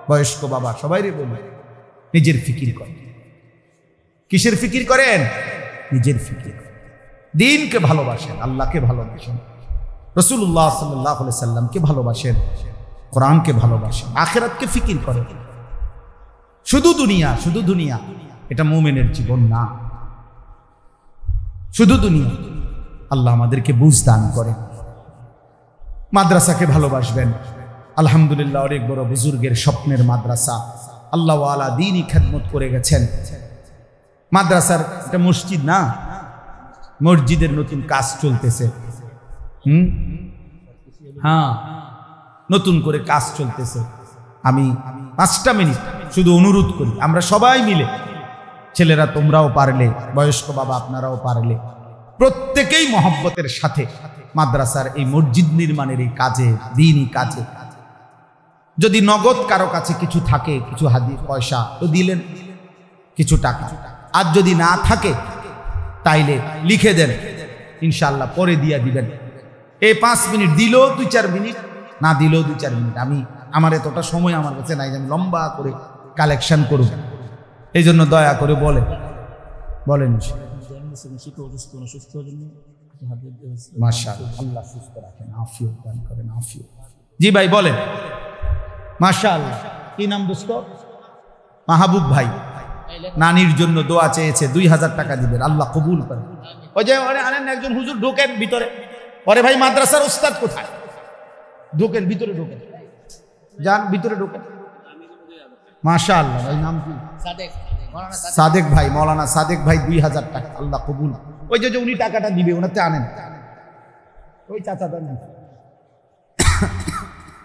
S1: বয়স্ক বাবা, সবাইরে বলি, নিজের ফিকির করেন। কিসের ফিকির করেন? নিজের ফিকির। দিনকে ভালোবাসেন, আল্লাহকে ভালোবাসেন, রাসূলুল্লাহ সাল্লাল্লাহু আলাইহি সাল্লামকে ভালোবাসেন, কোরআনকে ভালোবাসেন, আখিরাতকে ফিকির করেন। শুধু দুনিয়া এটা মুমিনের জীবন না, শুধু দুনিয়া। আল্লাহ আমাদেরকে বুঝ দান করেন। মাদ্রাসাকে ভালোবাসবেন। আলহামদুলিল্লাহ, অনেক বড় বুজুর্গের স্বপ্নের মাদ্রাসা, আল্লাহ ওয়ালা দ্বীনি খেদমত করে গেছেন। মাদ্রাসার এটা মসজিদ না, মসজিদের নতুন কাজ চলতেছে। হ্যাঁ, নতুন করে কাজ চলতেছে। আমি 5টা মিনিট শুধু অনুরোধ করি, আমরা সবাই মিলে, ছেলেরা তোমরাও পারলে, বয়স্ক বাবা আপনারাও পারলে, প্রত্যেকেই মহব্বতের সাথে মাদ্রাসার এই মসজিদ নির্মাণের এই কাজে, দ্বীনি কাজে যদি নগদ কারো কাছে কিছু থাকে, কিছু হাদিয়া পয়সা তো দিলেন, কিছু টাকা। আর যদি না থাকে তাইলে লিখে দেন, ইনশাআল্লাহ পরে দিয়া দিবেন। এই 5 মিনিট দিলেও 2-4 মিনিট, না দিলেও 2-4 মিনিট। আমার এতটা সময় আমার কাছে নাই যে আমি লম্বা করে কালেকশন করব, এই জন্য দয়া করে বলেন। মাশাআল্লাহ, আল্লাহ সুস্থ রাখেন, আফিয়ত দান করেন, আফিয়ত। জি ভাই বলেন। মাশাআল্লাহ। কি নাম দোস্ত? মাহবুব ভাই নানির জন্য দোয়া চেয়েছে, 2000 টাকা দিবেন, আল্লাহ কবুল করেন। ওই যে আনেন একজন হুজুর, ঢোকেন ভিতরে। পরে ভাই মাদ্রাসার উস্তাদ কোথায়? ঢোকেন ভিতরে, ঢোকেন, যান ভিতরে ঢোকেন। মাশাআল্লাহ। ভাই নাম কি? সাদেক ভাই, মৌলানা সাদেক ভাই 2000 টাকা, আল্লাহ কবুল। ওই যে উনি টাকাটা দিবে, ওনাতে আনেন, ওই চাচাটা নেন।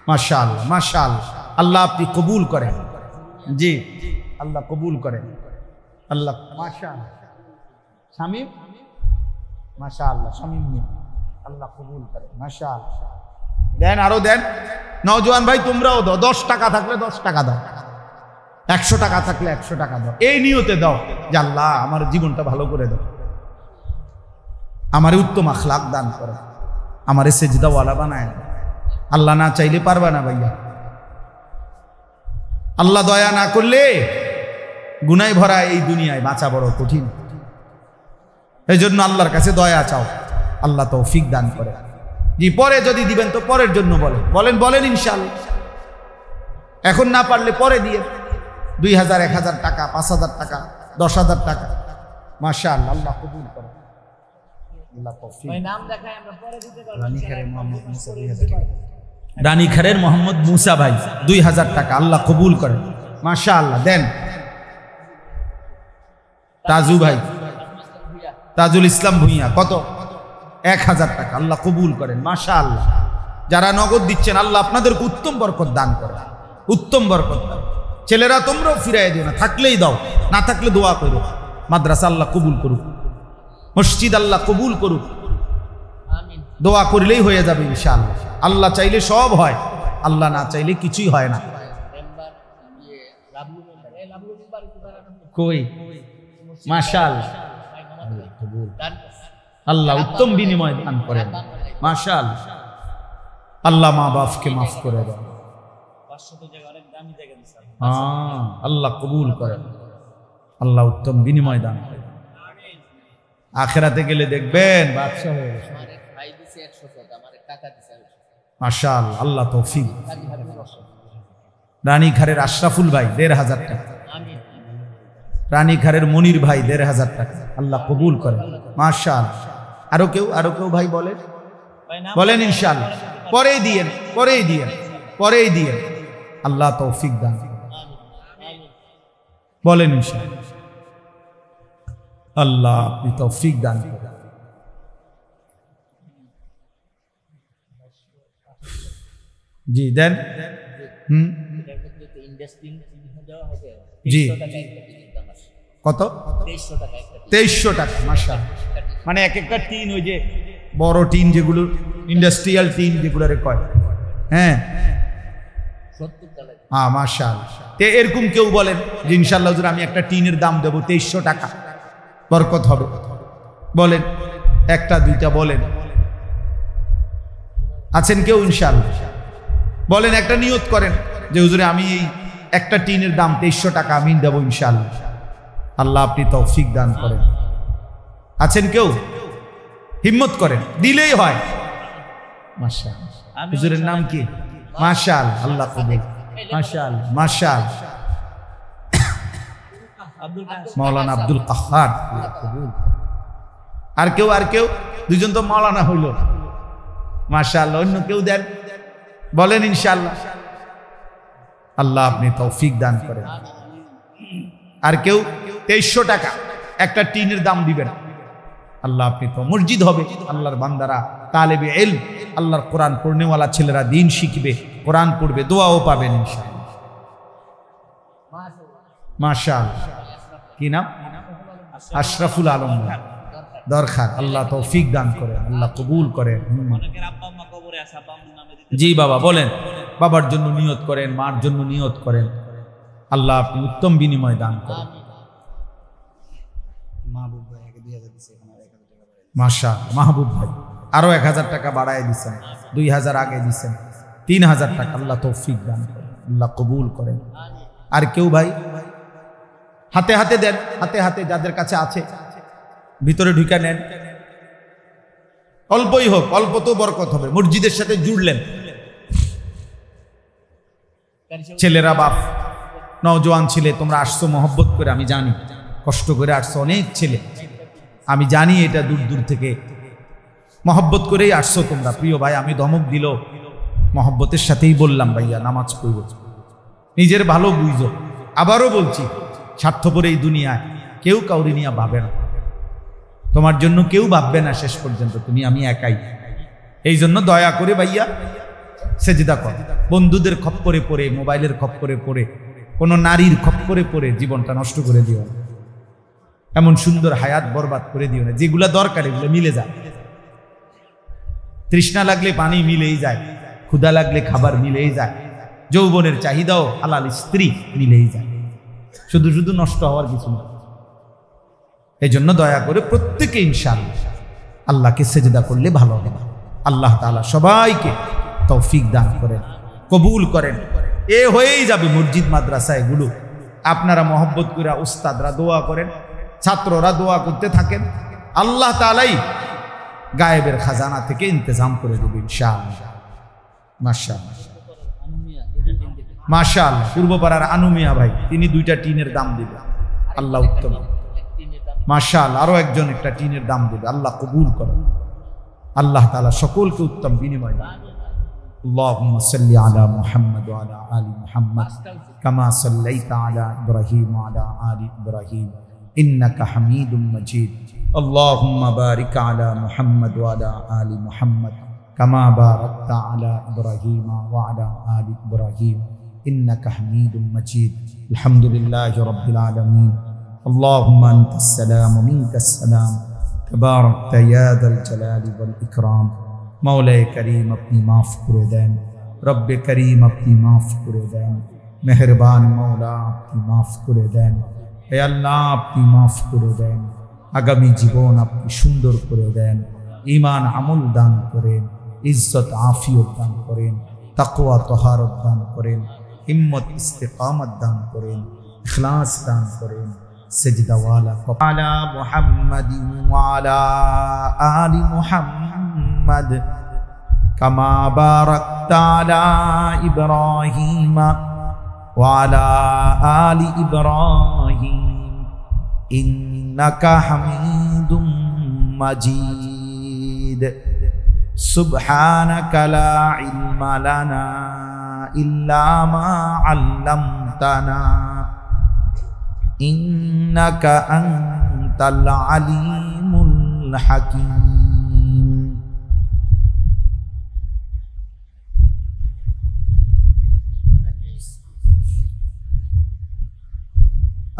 S1: মাশাআল্লাহ, মাশাআল্লাহ, আল্লাহ আপনি কবুল করেন। জি, আল্লাহ কবুল করেন, আল্লাহ। মাশাআল্লাহ। শামীম, মাশাআল্লাহ, শামীম মিয়া, আল্লাহ কবুল করেন। মাশাআল্লাহ। দেন, আরো দেন। নওজোয়ান ভাই তোমরাও দাও, 10 টাকা থাকলে 10 টাকা দাও, 100 টাকা থাকলে 100 টাকা দাও। এই নিয়তে দাও যে আল্লাহ আমার জীবনটা ভালো করে দাও, আমারে উত্তম আখলাক দান করো, আমারে সেজদাওয়ালা বানায়। আল্লাহ না চাইলে পারবা না ভাইয়া। আল্লাহ দয়া না করলে গুনায় ভরা এই দুনিয়ায় বাঁচা বড় কঠিন। এই জন্য আল্লাহর কাছে দয়া চাও, আল্লাহ তৌফিক দান করে। জি, পরে যদি দিবেন তো পরের জন্য বলেন ইনশাআল্লাহ। এখন না পারলে পরে দিয়ে 2000, 1000 টাকা, 5000 টাকা, 10,000 টাকা। মাশাআল্লাহ, আল্লাহ কবুল করে, আল্লাহ তৌফিক। নাম দেখাই আমরা পরে দিতে পারবো। রানীখারের মোহাম্মদ মুসা ভাই 2000 টাকা, আল্লাহ কবুল করেন। মাশাআল্লাহ, দেন। তাজু ভাই, তাজুল ইসলাম ভুইয়া কত? 1000 টাকা, আল্লাহ কবুল করেন। মাশাআল্লাহ। যারা নগদ দিচ্ছেন আল্লাহ আপনাদেরকে উত্তম বরকত দান করে, উত্তম বরকত দান। ছেলেরা তোমরাও ফিরাই দিও না, থাকলেই দাও, না থাকলে দোয়া করো। মাদ্রাসা আল্লাহ কবুল করুক, মসজিদ আল্লাহ কবুল করুক, দোয়া করলেই হয়ে যাবে ইনশাআল্লাহ। আল্লাহ চাইলে সব হয়, আল্লাহ না চাইলে কিছুই হয় না। কই? মাশাআল্লাহ, আল্লাহ উত্তম বিনিময় দান করেন। মাশাআল্লাহ, আল্লাহ মা বাপকে মাফ করে দেন। আল্লাহ কবুল করেন, আল্লাহ উত্তম বিনিময় দান করেন। আখিরাতে গেলে দেখবেন বাদশা হয়ে গেছে। মাশাআল্লাহ, আল্লাহ তৌফিক। রানীখারের আশরাফুল ভাই 1500 টাকা, রানীখারের মনির ভাই 1500 টাকা, আল্লাহ কবুল করেন। মাশাআল্লাহ। আরো কেউ ভাই বলেন ইনশাআল্লাহ। পরেই দিয়েন, আল্লাহ তৌফিক দান বলেন ইনশাআল্লাহ। আল্লাহ আপনি তৌফিক দান করেন। জি দেন। জি, কত? 2300 টাকা। মাশাআল্লাহ। মানে এক একটা টিন, ওই যে বড় টিন যেগুলো ইন্ডাস্ট্রিয়াল টিন যেগুলোরে কয়, হ্যাঁ, মাশাআল্লাহ। এরকম কেউ বলেন যে ইনশাআল্লাহ হুজুর আমি একটা টিনের দাম দেবো 2300 টাকা, বরকত হবে, বলেন। একটা দুইটা বলেন, আছেন কেউ? ইনশাআল্লাহ বলেন, একটা নিয়ত করেন যে হুজুরে আমি এই একটা টিনের দাম 2300 টাকা আমি দেবো ইনশাআল্লাহ। আল্লাহ আপনি তৌফিক দান করেন। আছেন কেউ? হিম্মত করেন, দিলেই হয়। মাশাআল্লাহ। হুজুরের নাম কি? মাশাআল্লাহ, আল্লাহ কবুল। মাশাআল্লাহ, মাশাআল্লাহ। মাওলানা আব্দুল কাহ্হার, আল্লাহ কবুল। আর কেউ? দুজন তো মাওলানা হইল। মাশাআল্লাহ। অন্য কেউ দেন, বলেন ইনশাআল্লাহ। আল্লাহ আপনি তৌফিক দান করেন। আর কেউ? 2300 টাকা একটা টিনের দাম দিবেন। আল্লাহ আপনি তো মসজিদ হবে, আল্লাহর বান্দারা তালেবে ইলম, আল্লাহর কোরআন পড়নেওয়ালা ছেলেরা দিন শিখবে, কোরআন পড়বে, দোয়াও পাবেন ইনশাআল্লাহ। মাশাআল্লাহ। কি নাম? আশরাফুল আলম। দরকার। আল্লাহ তৌফিক দান করেন, আল্লাহ কবুল করেন।
S2: অনেকের আব্বা আম্মা কবরে আছে, আব্বা আম্মার নামে দিতে
S1: জি বাবা বলেন, বাবার জন্য নিয়ত করেন, মার জন্য নিয়ত করেন, আল্লাহ আপনি উত্তম বিনিময় দান করেন।
S2: মাহবুব ভাই আগে 2000 দিছে, এখন আর 1000 টাকা বাড়াই
S1: মাশাআল্লাহ, মাহবুব ভাই আরো 1000 টাকা বাড়ায় দিচ্ছেন, 2000 আগে দিচ্ছেন, 3000 টাকা। আল্লাহ তৌফিক দান করেন, আল্লাহ কবুল করেন। আর কেউ ভাই হাতে হাতে দেন, হাতে হাতে যাদের কাছে আছে ভিতরে ঢুকে নেন। অল্পই হোক, অল্প তো বরকত হবে। মসজিদের সাথে জুড়লেন, ছেলেরা বাপ নওজোয়ান ছেলে, তোমরা আসছো মহব্বত করে, আমি জানি কষ্ট করে আসছো, অনেক ছেলে, আমি জানি এটা দূর দূর থেকে মহব্বত করেই আসছো তোমরা। প্রিয় ভাই, আমি ধমক দিল মহব্বতের সাথেই বললাম, ভাইয়া নামাজ পড়ব, নিজের ভালো বুঝো। আবারও বলছি, স্বার্থপর এই দুনিয়ায় কেউ কাউরি নিয়ে ভাবে না, তোমার জন্য কেউ ভাববে না শেষ পর্যন্ত, তুমি আমি একাই। এই জন্য দয়া করে ভাইয়া সেজদা কর। বন্ধুদের খপ্পরে পড়ে, মোবাইলের খপ্পরে পড়ে, কোনো নারীর খপ্পরে পড়ে জীবনটা নষ্ট করে দিও না, এমন সুন্দর হায়াত বরবাদ করে দিও না। যেগুলা দরকার এগুলো মিলে যায়, তৃষ্ণা লাগলে পানি মিলেই যায়, ক্ষুধা লাগলে খাবার মিলেই যায়, যৌবনের চাহিদাও হালাল স্ত্রী মিলেই যায়, শুধু শুধু নষ্ট হওয়ার কিছু না। এই জন্য দয়া করে প্রত্যেকে ইনশাআল্লাহ আল্লাহকে সেজদা করলে ভালো হবে। আল্লাহ তাআলা সবাইকে তৌফিক দান করেন, কবুল করেন। এ হয়েই যাবে মসজিদ মাদ্রাসা এগুলো। আপনারা মহব্বত করে, উস্তাদরা দোয়া করেন, ছাত্ররা দোয়া করতে থাকেন, আল্লাহ তাআলাই গায়েবের খাজানা থেকে ইন্তজাম করে দেবে ইনশাআল্লাহ। মাশাআল্লাহ, মাশাআল্লাহ। পূর্বপাড়ার আনুমিয়া ভাই, তিনি 2টা টিনের দাম দিবেন, আল্লাহ উত্তম। মাশাআল্লাহ, আরো একজন একটা টিনের দাম দিবে, আল্লাহ কবুল করেন। আল্লাহ তাআলা সকলকে উত্তম বিনিময় দান। اللهم صل على محمد وعلى آل محمد كما صليت على إبراهيم وعلى آل إبراهيم إنك حميد مجيد. اللهم بارك على محمد وعلى آل محمد كما باركت على إبراهيم وعلى آل إبراهيم إنك حميد مجيد. الحمد لله رب العالمين. اللهم أنت السلام ومنك السلام تباركت يا ذا الجلال والإكرام. मौलाए करीम अपनी माफ़ करे दें, रब करीम अपनी माफ़ करे दें, मेहरबान मौला अपनी माफ़ करे दें, हे अल्लाह अपनी माफ़ करे दें, आगामी जीवन अपनी सुंदर करे दें, ईमान আমল দান করেন, इज्जत आफियत दान करें, तकवा तहारत दान करें, हिम्मत इस्तिकामत दान करें, इखलास दान करें। सजदा वाला अला मुहम्मद व अला आलि मुहम्मद कमा बारकता अला इब्राहीम व अला आलि इब्राहीम इन्नका हमीदुम मजीद। सुब्हानका ला इल्मा लना इल्ला मा अल्लमतना इन्नका अंतल अलीमुल हकीम।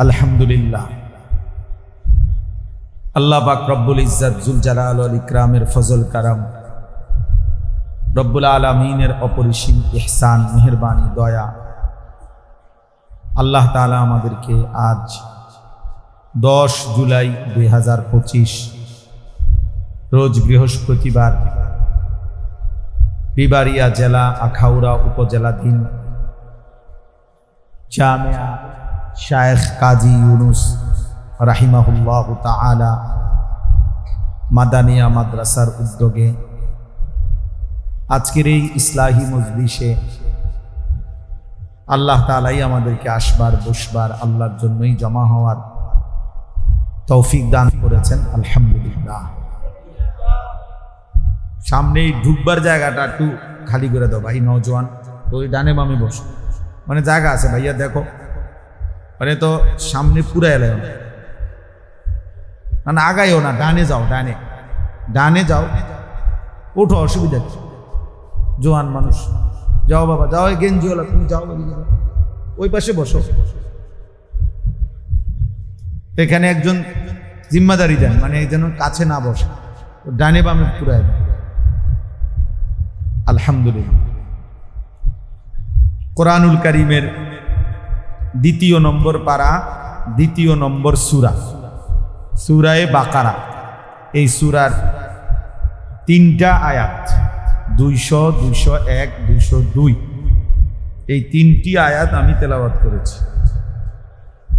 S1: अल्हम्दुलिल्लाह। अल्लाह पाक रब्बुल इज्जत जुल जलाल वल इकरामेर फजल करम, रब्बुल आलमीनेर अपरिसीम इहसान मेहरबानी दया, আল্লাহ তাআলা আমাদেরকে আজ 10 জুলাই 2025 রোজ বৃহস্পতিবার বিবাড়িয়া জেলা আখাউড়া উপজেলাধীন জামিয়া শায়েখ কাজী ইউনুস রাহিমাহুল্লাহু তাআলা মাদানিয়া মাদ্রাসার উদ্যোগে আজকের এই ইসলাহি মজলিসে আল্লাহ তাআলাই আমাদেরকে আসবার বসবার আল্লাহর জন্যই জমা হওয়ার তৌফিক দান করেছেন, আলহামদুলিল্লাহ। সামনেই ঢুকবার জায়গাটা একটু খালি করে দাও ভাই, নওজোয়ান ওই ডানে বামে বসো, মানে জায়গা আছে ভাইয়া, দেখো মানে তো সামনে পুরা এলাও না, মানে আগাইও না, ডানে যাও, ডানে ডানে যাও, ওঠো, অসুবিধা কি, জোয়ান মানুষ, যাও বাবা যাও, গেঞ্জিওয়ালা তুমি যাও, ওই পাশে বসো। এখানে একজন জিম্মাদারি দেন, মানে যেন কাছে না বসে, ডানে বামে পুরাই দেন। আলহামদুলিল্লাহ। কোরআনুল কারীমের 2 নম্বর পারা, 2 নম্বর সূরা, সূরায়ে বাকারা। এই সূরার 3টা আয়াত 200, 201, 202, এই 3টি আয়াত আমি তেলাওয়াত করেছি।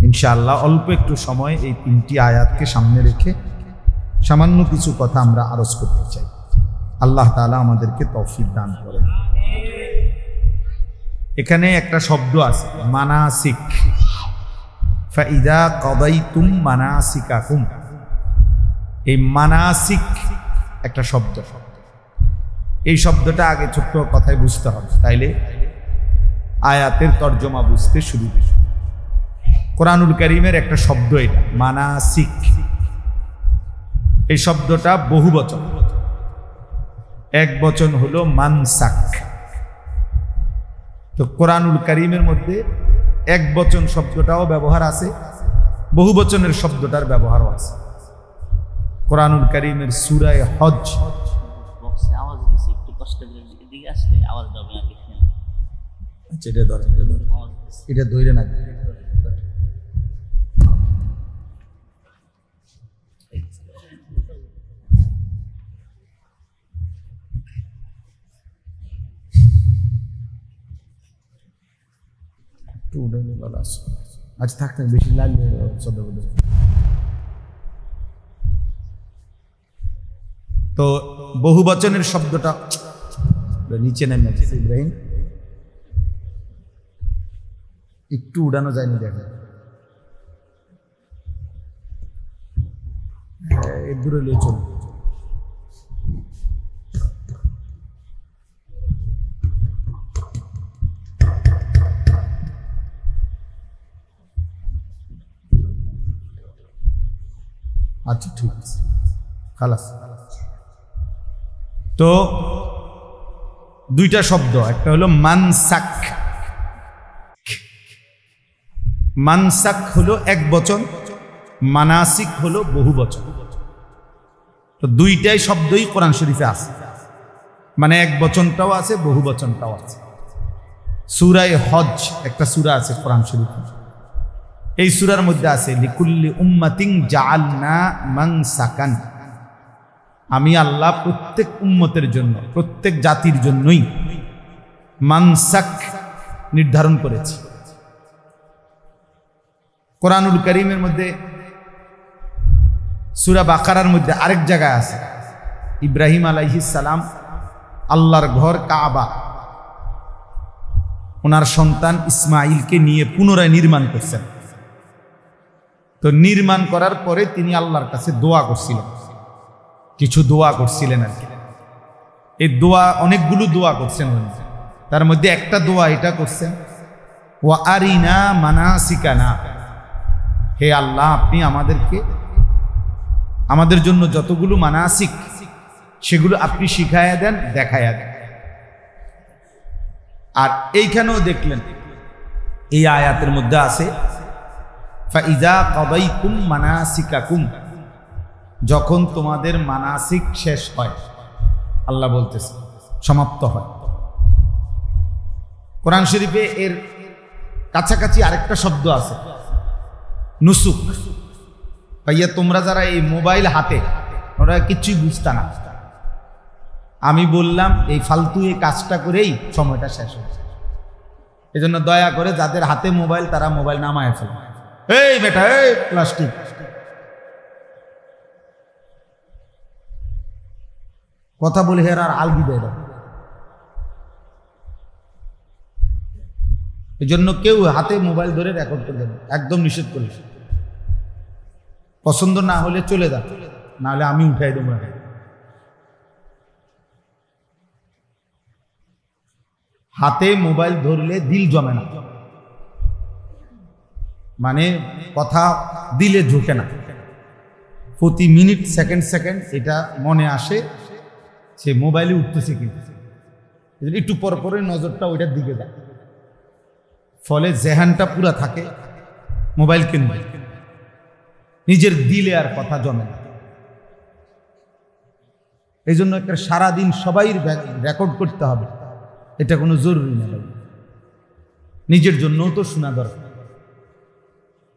S1: ইনশাআল্লাহ অল্প একটু সময় এই 3টি আয়াতকে সামনে রেখে সামান্য কিছু কথা আমরা আরজ করতে চাই। আল্লাহ তাআলা আমাদেরকে তৌফিক দান করেন। এখানে একটা শব্দ আছে মানাসিক, ফাইদা কাদাইতুম মানাসিকাকুম। এই মানাসিক একটা শব্দ, এই শব্দটা আগে ছোট্ট কথায় বুঝতে হবে, তাইলে আয়াতের তর্জমা বুঝতে সুবিধা। কোরআনুল কারীমের একটা শব্দ এটা মানাসিক। এই শব্দটা বহুবচন, এক বচন হলো মানসাক। তো কোরআনুল কারীমের মধ্যে এক বচন শব্দটাও ব্যবহার আছে, বহুবচনের শব্দটার ব্যবহারও আছে। কোরআনুল কারীমের সূরা হজ,
S2: বক্সে আওয়াজ দিছে, একটু কষ্ট করে দিকে আসলে আওয়াজ হবে না কিছু।
S1: আচ্ছা এটা ধরে, এটা ধরে না, আচ্ছা থাক থাক, বেশি লাগবে শব্দ বলে। তো বহুবচনের শব্দটা নিচে নেমে গেছে ইব্রাহিম, একটু উড়ানো যায়নি, দেখা দূরে লিয়ে চল। আচ্ছা ঠিক আছে, খালাস। তো 2টা শব্দ, একটা হলো মানসাক। মানসাক হলো এক বচন, মানাসিক হলো বহু বচন। তো 2টাই শব্দই কোরআন শরীফে আছে, মানে এক বচনটাও আছে, বহু বচনটাও আছে। সূরা হজ একটা সূরা আছে কোরআন শরীফে, এই সূরার মধ্যে আছে লিকুল্লি উম্মাতিন জাআলনা মানসাকান। আমি আল্লাহ প্রত্যেক উম্মতের জন্য, প্রত্যেক জাতির জন্যই মানসাক নির্ধারণ করেছি। কোরআনুল কারীমের মধ্যে সূরা বাকারার মধ্যে আরেক জায়গায় আছে ইব্রাহিম আলাইহিস সালাম আল্লাহর ঘর কাবা ওনার সন্তান ইসমাঈলকে নিয়ে পুনরায় নির্মাণ করছেন। তো নির্মাণ করার পরে তিনি আল্লাহর কাছে দোয়া করছিলেন, কিছু দোয়া করছিলেন আর কি। এই দোয়া অনেকগুলো দোয়া করছেন, তার মধ্যে একটা দোয়া এটা করছেন, ওয়া আরিনা মানাসিকানা, হে আল্লাহ আপনি আমাদেরকে, আমাদের জন্য যতগুলো মানাসিক সেগুলো আপনি শিখাইয়া দেন, দেখাইয়া দেন। আর এইখানেও দেখলেন এই আয়াতের মধ্যে আছে ফাইজা কাদাইতুম মানাসিকাকুম, যখন তোমাদের মানাসিক শেষ হয়, আল্লাহ বলতেছে সমাপ্ত হয়। কোরআন শরীফে এর কাছাকাছি আরেকটা শব্দ আছে নুসুক। ভাইয়া তোমরা যারা এই মোবাইল হাতে, ওরা কিছুই বুঝতা না, আমি বললাম এই ফালতু এই কাজটা করেই সময়টা শেষ হয়েছে। এই জন্য দয়া করে যাদের হাতে মোবাইল তারা মোবাইল নামায় ফেলে। এই বেটা, এই প্লাস্টিক, কথা বলে হের আর আলগি দেয়। এই জন্য কেউ হাতে মোবাইল ধরে রেকর্ড করবে না, একদম নিষেধ করেছে। পছন্দ না হলে চলে যা, না হলে আমি উঠাই দেবো। হাতে মোবাইল ধরলে দিল জমে না, মানে কথা দিলে ঢোকে না। প্রতি মিনিট সেকেন্ড সেকেন্ড এটা মনে আসে সে মোবাইলে উঠতেছে কিন্তু, একটু পর পরে নজরটা ওইটার দিকে যায়, ফলে জেহানটা পুরা থাকে মোবাইল কেন্দ্রে। নিজের দিলে আর কথা জমে না। এই জন্য একটা সারাদিন সবাই রেকর্ড করতে হবে, এটা কোনো জরুরি না। নিজের জন্যও তো শোনা দরকার,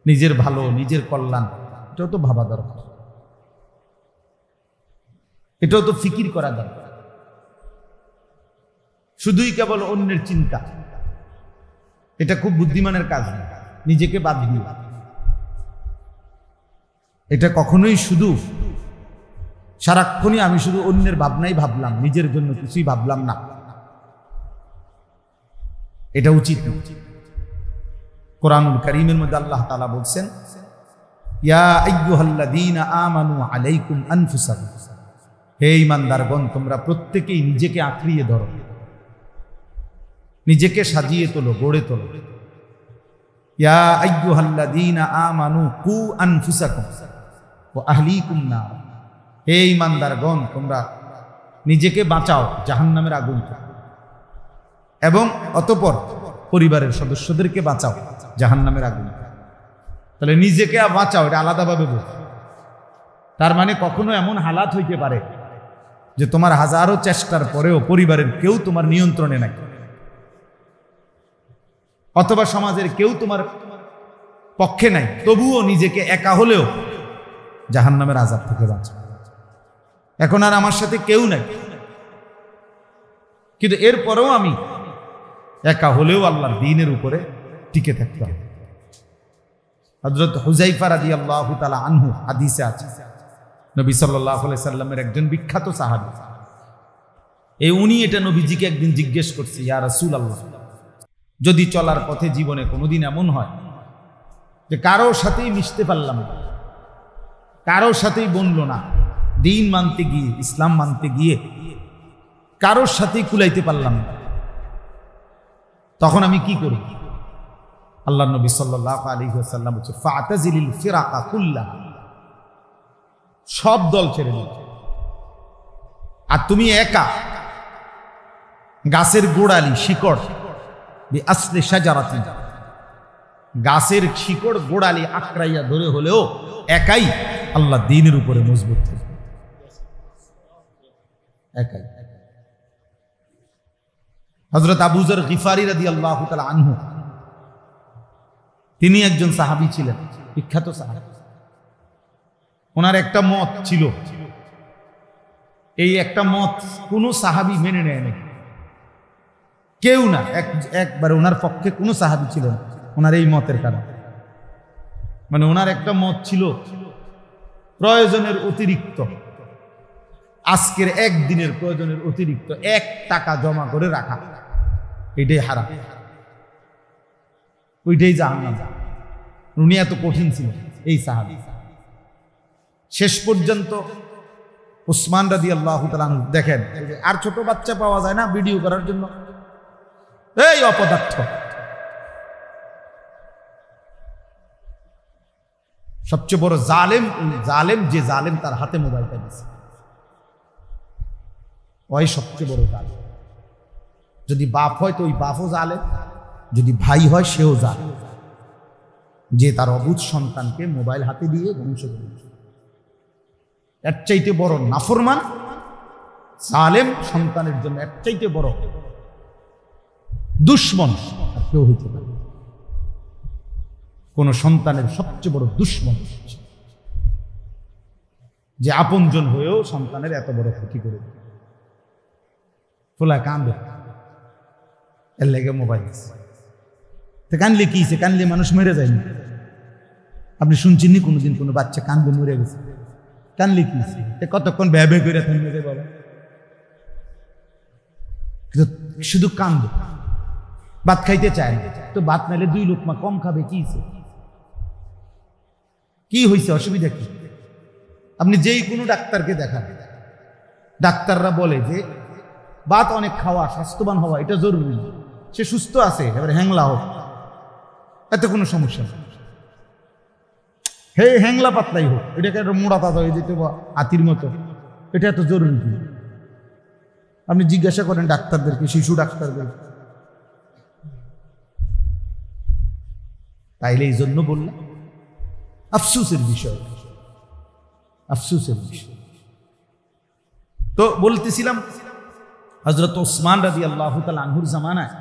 S1: নিজের ভালো নিজের কল্যাণ এটাও তো ভাবা দরকার, এটাও তো ফিকির করা দরকার। শুধুই কেবল অন্যের চিন্তা, এটা খুব বুদ্ধিমানের কাজ না। নিজেকে বাদ দিয়ে এটা কখনোই শুধু সারাক্ষণই আমি শুধু অন্যের ভাবনাই ভাবলাম, নিজের জন্য কিছুই ভাবলাম না, এটা উচিত না। কোরআনুল কারীমের মধ্যে আল্লাহ তাআলা বলছেন, ইয়া আইয়ুহাল্লাযীনা আমানু আলাইকুম আনফুসাকুম, হে ঈমানদারগণ তোমরা প্রত্যেকেই নিজেকে আঁকড়িয়ে ধরো, নিজেকে সাজিয়ে তোলো, গড়ে তোলো। ইয়া আইয়ুহাল্লাযীনা আমানু কু আনফুসাকুম ওয়া আহলিকুম নার, হে ঈমানদারগণ তোমরা নিজেকে বাঁচাও জাহান্নামের আগুন থেকে, এবং অতঃপর পরিবারের সদস্যদেরকে বাঁচাও জাহান্নামের আগুন। তাহলে নিজেকে বাঁচাও, এটা আলাদাভাবে বল। তার মানে কখনো এমন হালাত হইতে পারে যে তোমার হাজারো চেষ্টার পরেও পরিবারের কেউ তোমার নিয়ন্ত্রণে নাই, অথবা সমাজের কেউ তোমার পক্ষে নাই, তবুও নিজেকে একা হলেও জাহান্নামের আযাব থেকে বাঁচাও। এখন আর আমার সাথে কেউ নাই, কিন্তু এরপরেও আমি একা হলেও আল্লাহর দ্বীনের উপরে টিকে থাকতে হবে। হযরত হুযায়ফা রাদিয়াল্লাহু তাআলা আনহু হাদিসে আছে, নবী সাল্লাল্লাহু আলাইহি সাল্লামের একজন বিখ্যাত সাহাবী, উনি এটা নবীজিকে একদিন জিজ্ঞেস করছে, ইয়া রাসূলুল্লাহ, যদি চলার পথে জীবনে কোনোদিন এমন হয় যে কারোর সাথেই মিশতে পারলাম না, কারোর সাথেই বনলো না, দ্বীন মানতে গিয়ে ইসলাম মানতে গিয়ে কারোর সাথেই কুলাইতে পারলাম না, তখন আমি কি করি? আল্লাহর নবী সাল্লাল্লাহু আলাইহি ওয়াসাল্লাম বলছে, ফাতাজিলিল ফিরাকা কুল্লাহা, সব দল ছেড়ে দাও, আর তুমি একা গাছের গোড়ালি শিকড় বি আসলি শাজারাতিন, গাছের শিকড় গোড়ালি আঁকড়াইয়া ধরে হলেও একাই আল্লাহ দ্বীনের উপরে মজবুত থাকবে, একাই। হযরত আবু যর গিফারি রাদিয়াল্লাহু তাআলা আনহু, তিনি একজন সাহাবী ছিলেন, বিখ্যাত সাহাবী। ওনার একটা মত ছিল, এই একটা মত কোনো সাহাবী মেনে নেয় না, কেউ না, একবারে ওনার পক্ষে কোনো সাহাবী ছিল না ওনার এই মতের কারণে। মানে ওনার একটা মত ছিল, প্রয়োজনের অতিরিক্ত, আজকের একদিনের প্রয়োজনের অতিরিক্ত 1 টাকা জমা করে রাখা, এটাই হারাম, ওইটাই জাহান্নাম। উনি এত কঠিন ছিল এই সাহাবী। শেষ পর্যন্ত উসমান রাদিয়াল্লাহু তাআলা আনহু, দেখেন আর ছোট বাচ্চা পাওয়া যায় না ভিডিও করার জন্য, এই অপদার্থ, সবচেয়ে বড় জালেম, জালেম যে জালেম তার হাতে মোবাইলটা দিয়েছে, ওই সবচেয়ে বড় জালেম। যদি বাপ হয় তো ওই বাপও জালেম, যদি ভাই হয় সেও জালেম, যে তার অবুঝ সন্তানকে মোবাইল হাতে দিয়ে ধ্বংস করেছে। এর চাইতে বড় নাফরমান জালেম সন্তানের জন্য এর চাইতে বড় দুশ্মন আর কেউ হইতে পারে। কোন সন্তানের সবচেয়ে বড় দুশ্মন যে আপনজন হয়েও সন্তানের এত বড় ক্ষতি করে দেয়। ফোলা কান্দে, এর লেগে মোবাইল কানলে কি কানলে মানুষ মেরে যায়নি? আপনি শুনছেননি কোনোদিন কোনো বাচ্চা কান্দে মরে গেছে? কানলে কি কতক্ষণ ব্যয় ব্যয় করে থাকবে রে বাবা, কিন্তু শুধু কান্দে, ভাত খাইতে চায় না, তো ভাত নাইলে 2 লোকমা কম খাবে, কি হয়েছে, অসুবিধা কি? আপনি যেই কোনো ডাক্তারকে দেখান, ডাক্তাররা বলে যে ভাত অনেক খাওয়া, স্বাস্থ্যবান হওয়া এটা জরুরি, সে সুস্থ আছে, এবার হ্যাংলা হোক, এতে কোনো সমস্যা নেই। হে হ্যাংলা পাতলাই হোক, এটাকে একটা মোড়া তাজা হয়ে যেতে বা হাতির মতো, এটা এত জরুরি কি? আপনি জিজ্ঞাসা করেন ডাক্তারদেরকে, শিশু ডাক্তারদের। তাইলে এই জন্য বললাম আফসোসের বিষয়, আফসোসের বিষয়। তো বলতেছিলাম হযরত ওসমান রাদিয়াল্লাহু তাআলা আনহুর জামানায়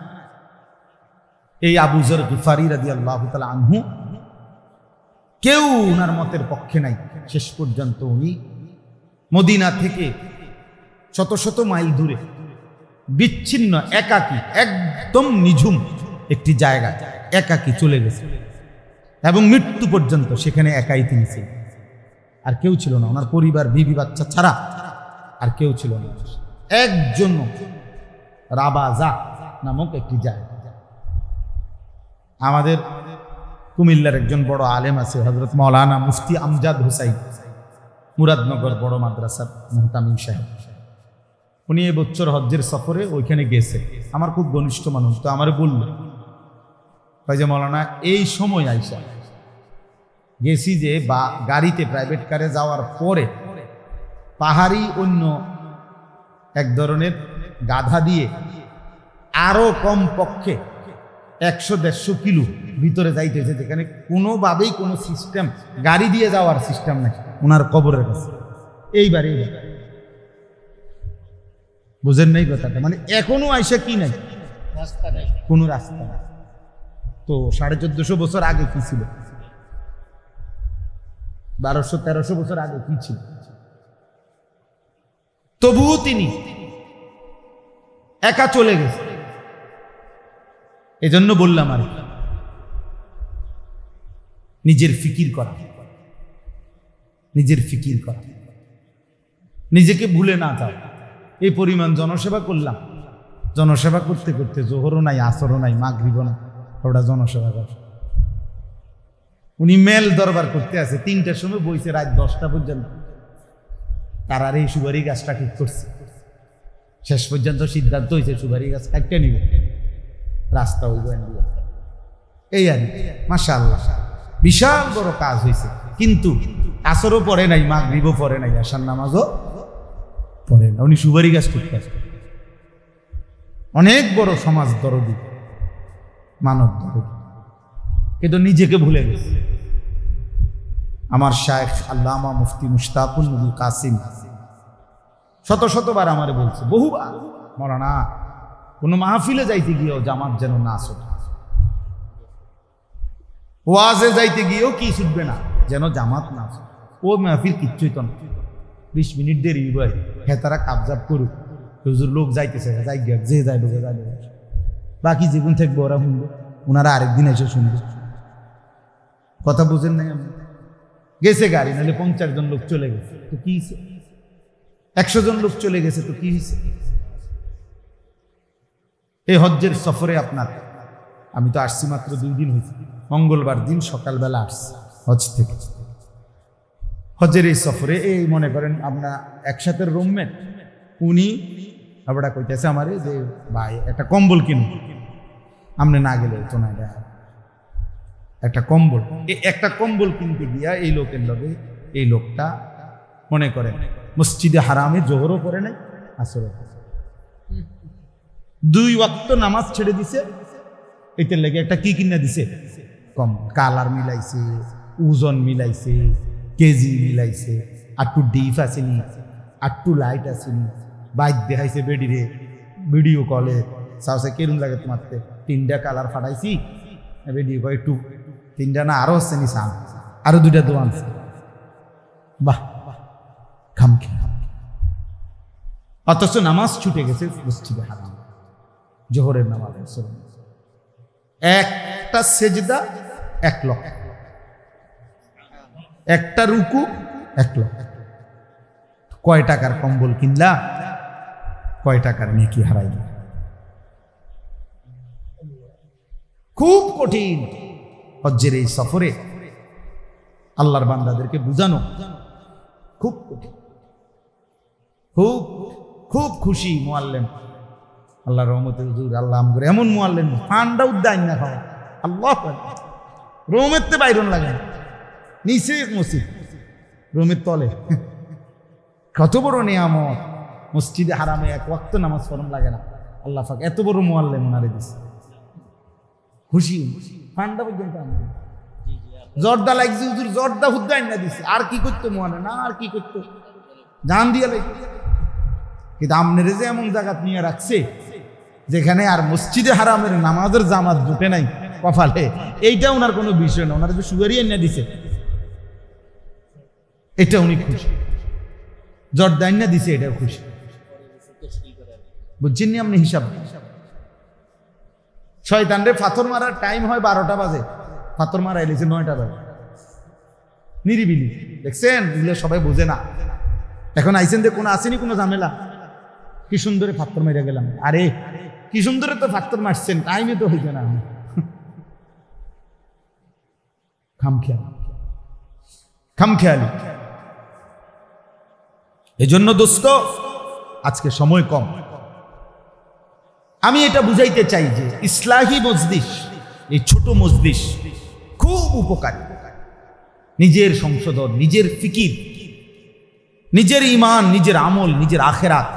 S1: এই আবু যর গিফারি রাদিয়াল্লাহু তাআলা আনহু কেউ উনার মতের পক্ষে নাই। শেষ পর্যন্ত উনি মদিনা থেকে শত শত মাইল দূরে বিচ্ছিন্ন একাকী একদম নিঝুম একটি জায়গায় একাকী চলে গেছে এবং মৃত্যু পর্যন্ত সেখানে একাই তিনি ছিলেন। আর কেউ ছিল না, ওনার পরিবার বিবি বাচ্চা ছাড়া আর কেউ ছিল না। একজন রাবাজা নামক একটি জায়গা। আমাদের কুমিল্লার একজন বড় আলেম আছে হযরত মাওলানা মুফতি আমজাদ হুসাইন, মুরাদনগর বড় মাদ্রাসার মুহতামিম সাহেব। উনি এবছর হজ্জের সফরে ওইখানে গেছে। আমার খুব ঘনিষ্ঠ মানুষ, তো আমার বলল ভাই যে মাওলানা এই সময় আইসা গেছি যে বা গাড়িতে প্রাইভেট কারে যাওয়ার পরে পাহাড়ি অন্য এক ধরনের গাধা দিয়ে আরো কম পক্ষে 100-150 কিলো ভিতরে যাইতেছে, যেখানে কোনোভাবেই কোনো সিস্টেম গাড়ি দিয়ে যাওয়ার সিস্টেম নাই ওনার কবরের কাছে। এইবারে বুঝেন নাই কথাটা, মানে এখনো আইসা কি নাই, কোনো রাস্তা নাই। তো 1450 বছর আগে কি ছিল, 1200-1300 বছর আগে কি ছিল? তবুও তিনি একা চলে গেছে। এজন্য বললাম আর নিজের ফিকির করা, নিজের ফিকির করা, নিজেকে ভুলে না যাও। এই পরিমাণ জনসেবা করলাম, জনসেবা করতে করতে জোহরও নাই, আসরও নাই, মাগরিবও নাই, ওটা জনসেবা কর। উনি মেল দরবার করতে আছে, 3টার সময় বইছে রাত 10টা পর্যন্ত। তার এই সুপারি গাছটা ঠিক করছে। শেষ পর্যন্ত সিদ্ধান্ত হয়েছে সুপারি গাছ কাটতে নিবে, রাস্তা হইব। এই আর মাশাআল্লাহ বিশাল বড় কাজ হয়েছে। কিন্তু আসরও পড়ে নাই, মাগরিবও পড়ে নাই, আশার নামাজও পড়ে না। উনি সুপারি গাছ করতে আছে। অনেক বড় সমাজ দরদি, মানব দরদি, কিন্তু নিজেকে ভুলে গেছে। আমার শায়েখ আল্লামা মুফতি মুশতাকুল নবী কাসিম শত শতবার আমারে বলছে, বহুবার, মাওলানা কোনো মাহফিলে যাইতে গিয়েও জামাত যেন না ছুটে, ওয়াজে যাইতে গিয়েও কি ছুটবে না, যেন জামাত না ছুটে। ও মাহফিল কিচ্ছুই তো না, 20 মিনিট দেরি হয়, হ্যাঁ তারা কাবজাব করুক, হুজুর লোক যাইতেছে, যাই গিয়ে যে যাই ঢুকে যাবে, বাকি যেগুন থাকবে ওরা শুনবে, ওনারা আরেকদিন এসে শুনবে। কথা বুঝেন নাই? আমি গেছে গাড়ি, নাহলে 50 জন লোক চলে গেছে তো কি হয়েছে, 100 জন লোক চলে গেছে তো কি হয়েছে? এই হজ্জের সফরে আপনার, আমি তো আসছি মাত্র 2 দিন হয়েছে, মঙ্গলবার দিন সকালবেলা আসছি হজ থেকে। হজ্জের এই সফরে এই মনে করেন আমরা একসাথে রুমমেট, উনি আবার কইতেছে আমারে যে ভাই একটা কম্বল কিনুন, আপনি না গেলে তো না, একটা কম্বল। একটা কম্বল কিনতে গিয়া এই লোকের লগে এই লোকটা মনে করেন মসজিদে হারামে জোহরও করে নাই, আসরও করে, 2 ওয়াক্ত নামাজ ছেড়ে দিছে। এটার লেগে একটা কি কিনে দিছে, কম কালার মিলাইছে, ওজন মিলাইছে, কেজি মিলাইছে, আটটু ডিফ আসেনি, আটটু লাইট আসেনি, বাইক দেখাইছে বেডিরে, ভিডিও কলে সাহসে কেরুম লাগে তোমারতে, 3টা কালার ফাটাইছি, ভিডিও কয় একটু 3টা না আরো হচ্ছে নি, সাম আরো 2টা দোয়ান, বাহ খামখে। অথচ নামাজ ছুটে গেছে মসজিদে হারাম, জোহরের নামাজ। একটা সেজদা 1 লক্ষ, একটা রুকু 1 লক্ষ। কয় টাকার কম্বল কিনলা, কয় টাকার নেকি হারাইলা। খুব কঠিন হজ্জের এই সফরে আল্লাহর বান্দাদেরকে বুঝানো, খুব কঠিন। খুব খুব খুশি মুআল্লিম, আল্লাহর রহমতে হুজুর, আল্লাহ আমগরে এমন মুআল্লিম ফান্ডা উদ্দাইন না খাওয়া, আল্লাহ রহমতে বাইরন লাগে নিচে মসজিদ, রুমের তলে। কত বড় নিয়ামত, মসজিদে হারামে 1 ওয়াক্ত নামাজ পড়ন লাগে না, আল্লাহ পাক এত বড় মুআল্লিম ওনারে দিছে। খুশি ফান্ডা পর্যন্ত জর্দা লাগছে হুজুর, জর্দা হুদ্দা আইনা দিছে, আর কি করতো মনে না, আর কি করতো, জান দিয়ে লাগছে। কিন্তু আমনের যে এমন জায়গাত নিয়ে রাখছে যেখানে আর মসজিদে হারামের নামাজের জামাত জুটে নাই কপালে, এইটা ওনার কোনো বিষয় না, ওনার যে সুগারই এনে দিছে এটা উনি খুশি, জর্দা এনে দিছে এটাও খুশি। বুঝছেন নি আপনি হিসাব? শয়তানরে পাথর মারার টাইম হয় 12টা বাজে, পাথর মারা এলেছে 9টা বাজে, নিরিবিলি। দেখছেন এগুলো সবাই বোঝে না। এখন আইসেন যে কোনো আসেনি কোনো ঝামেলা, কি সুন্দরে পাথর মেরে গেলাম, আরে কি সুন্দরে তো পাথর মারছেন, টাইমে তো হইবে না। খামখেয়ালি। এজন্য দোস্ত আজকে সময় কম, আমি এটা বুঝাইতে চাই যে ইসলাহি মজলিস, এই ছোট মজলিস খুব উপকারী। নিজের সংশোধন, নিজের ফিকির, নিজের ঈমান, নিজের আমল, নিজের আখিরাত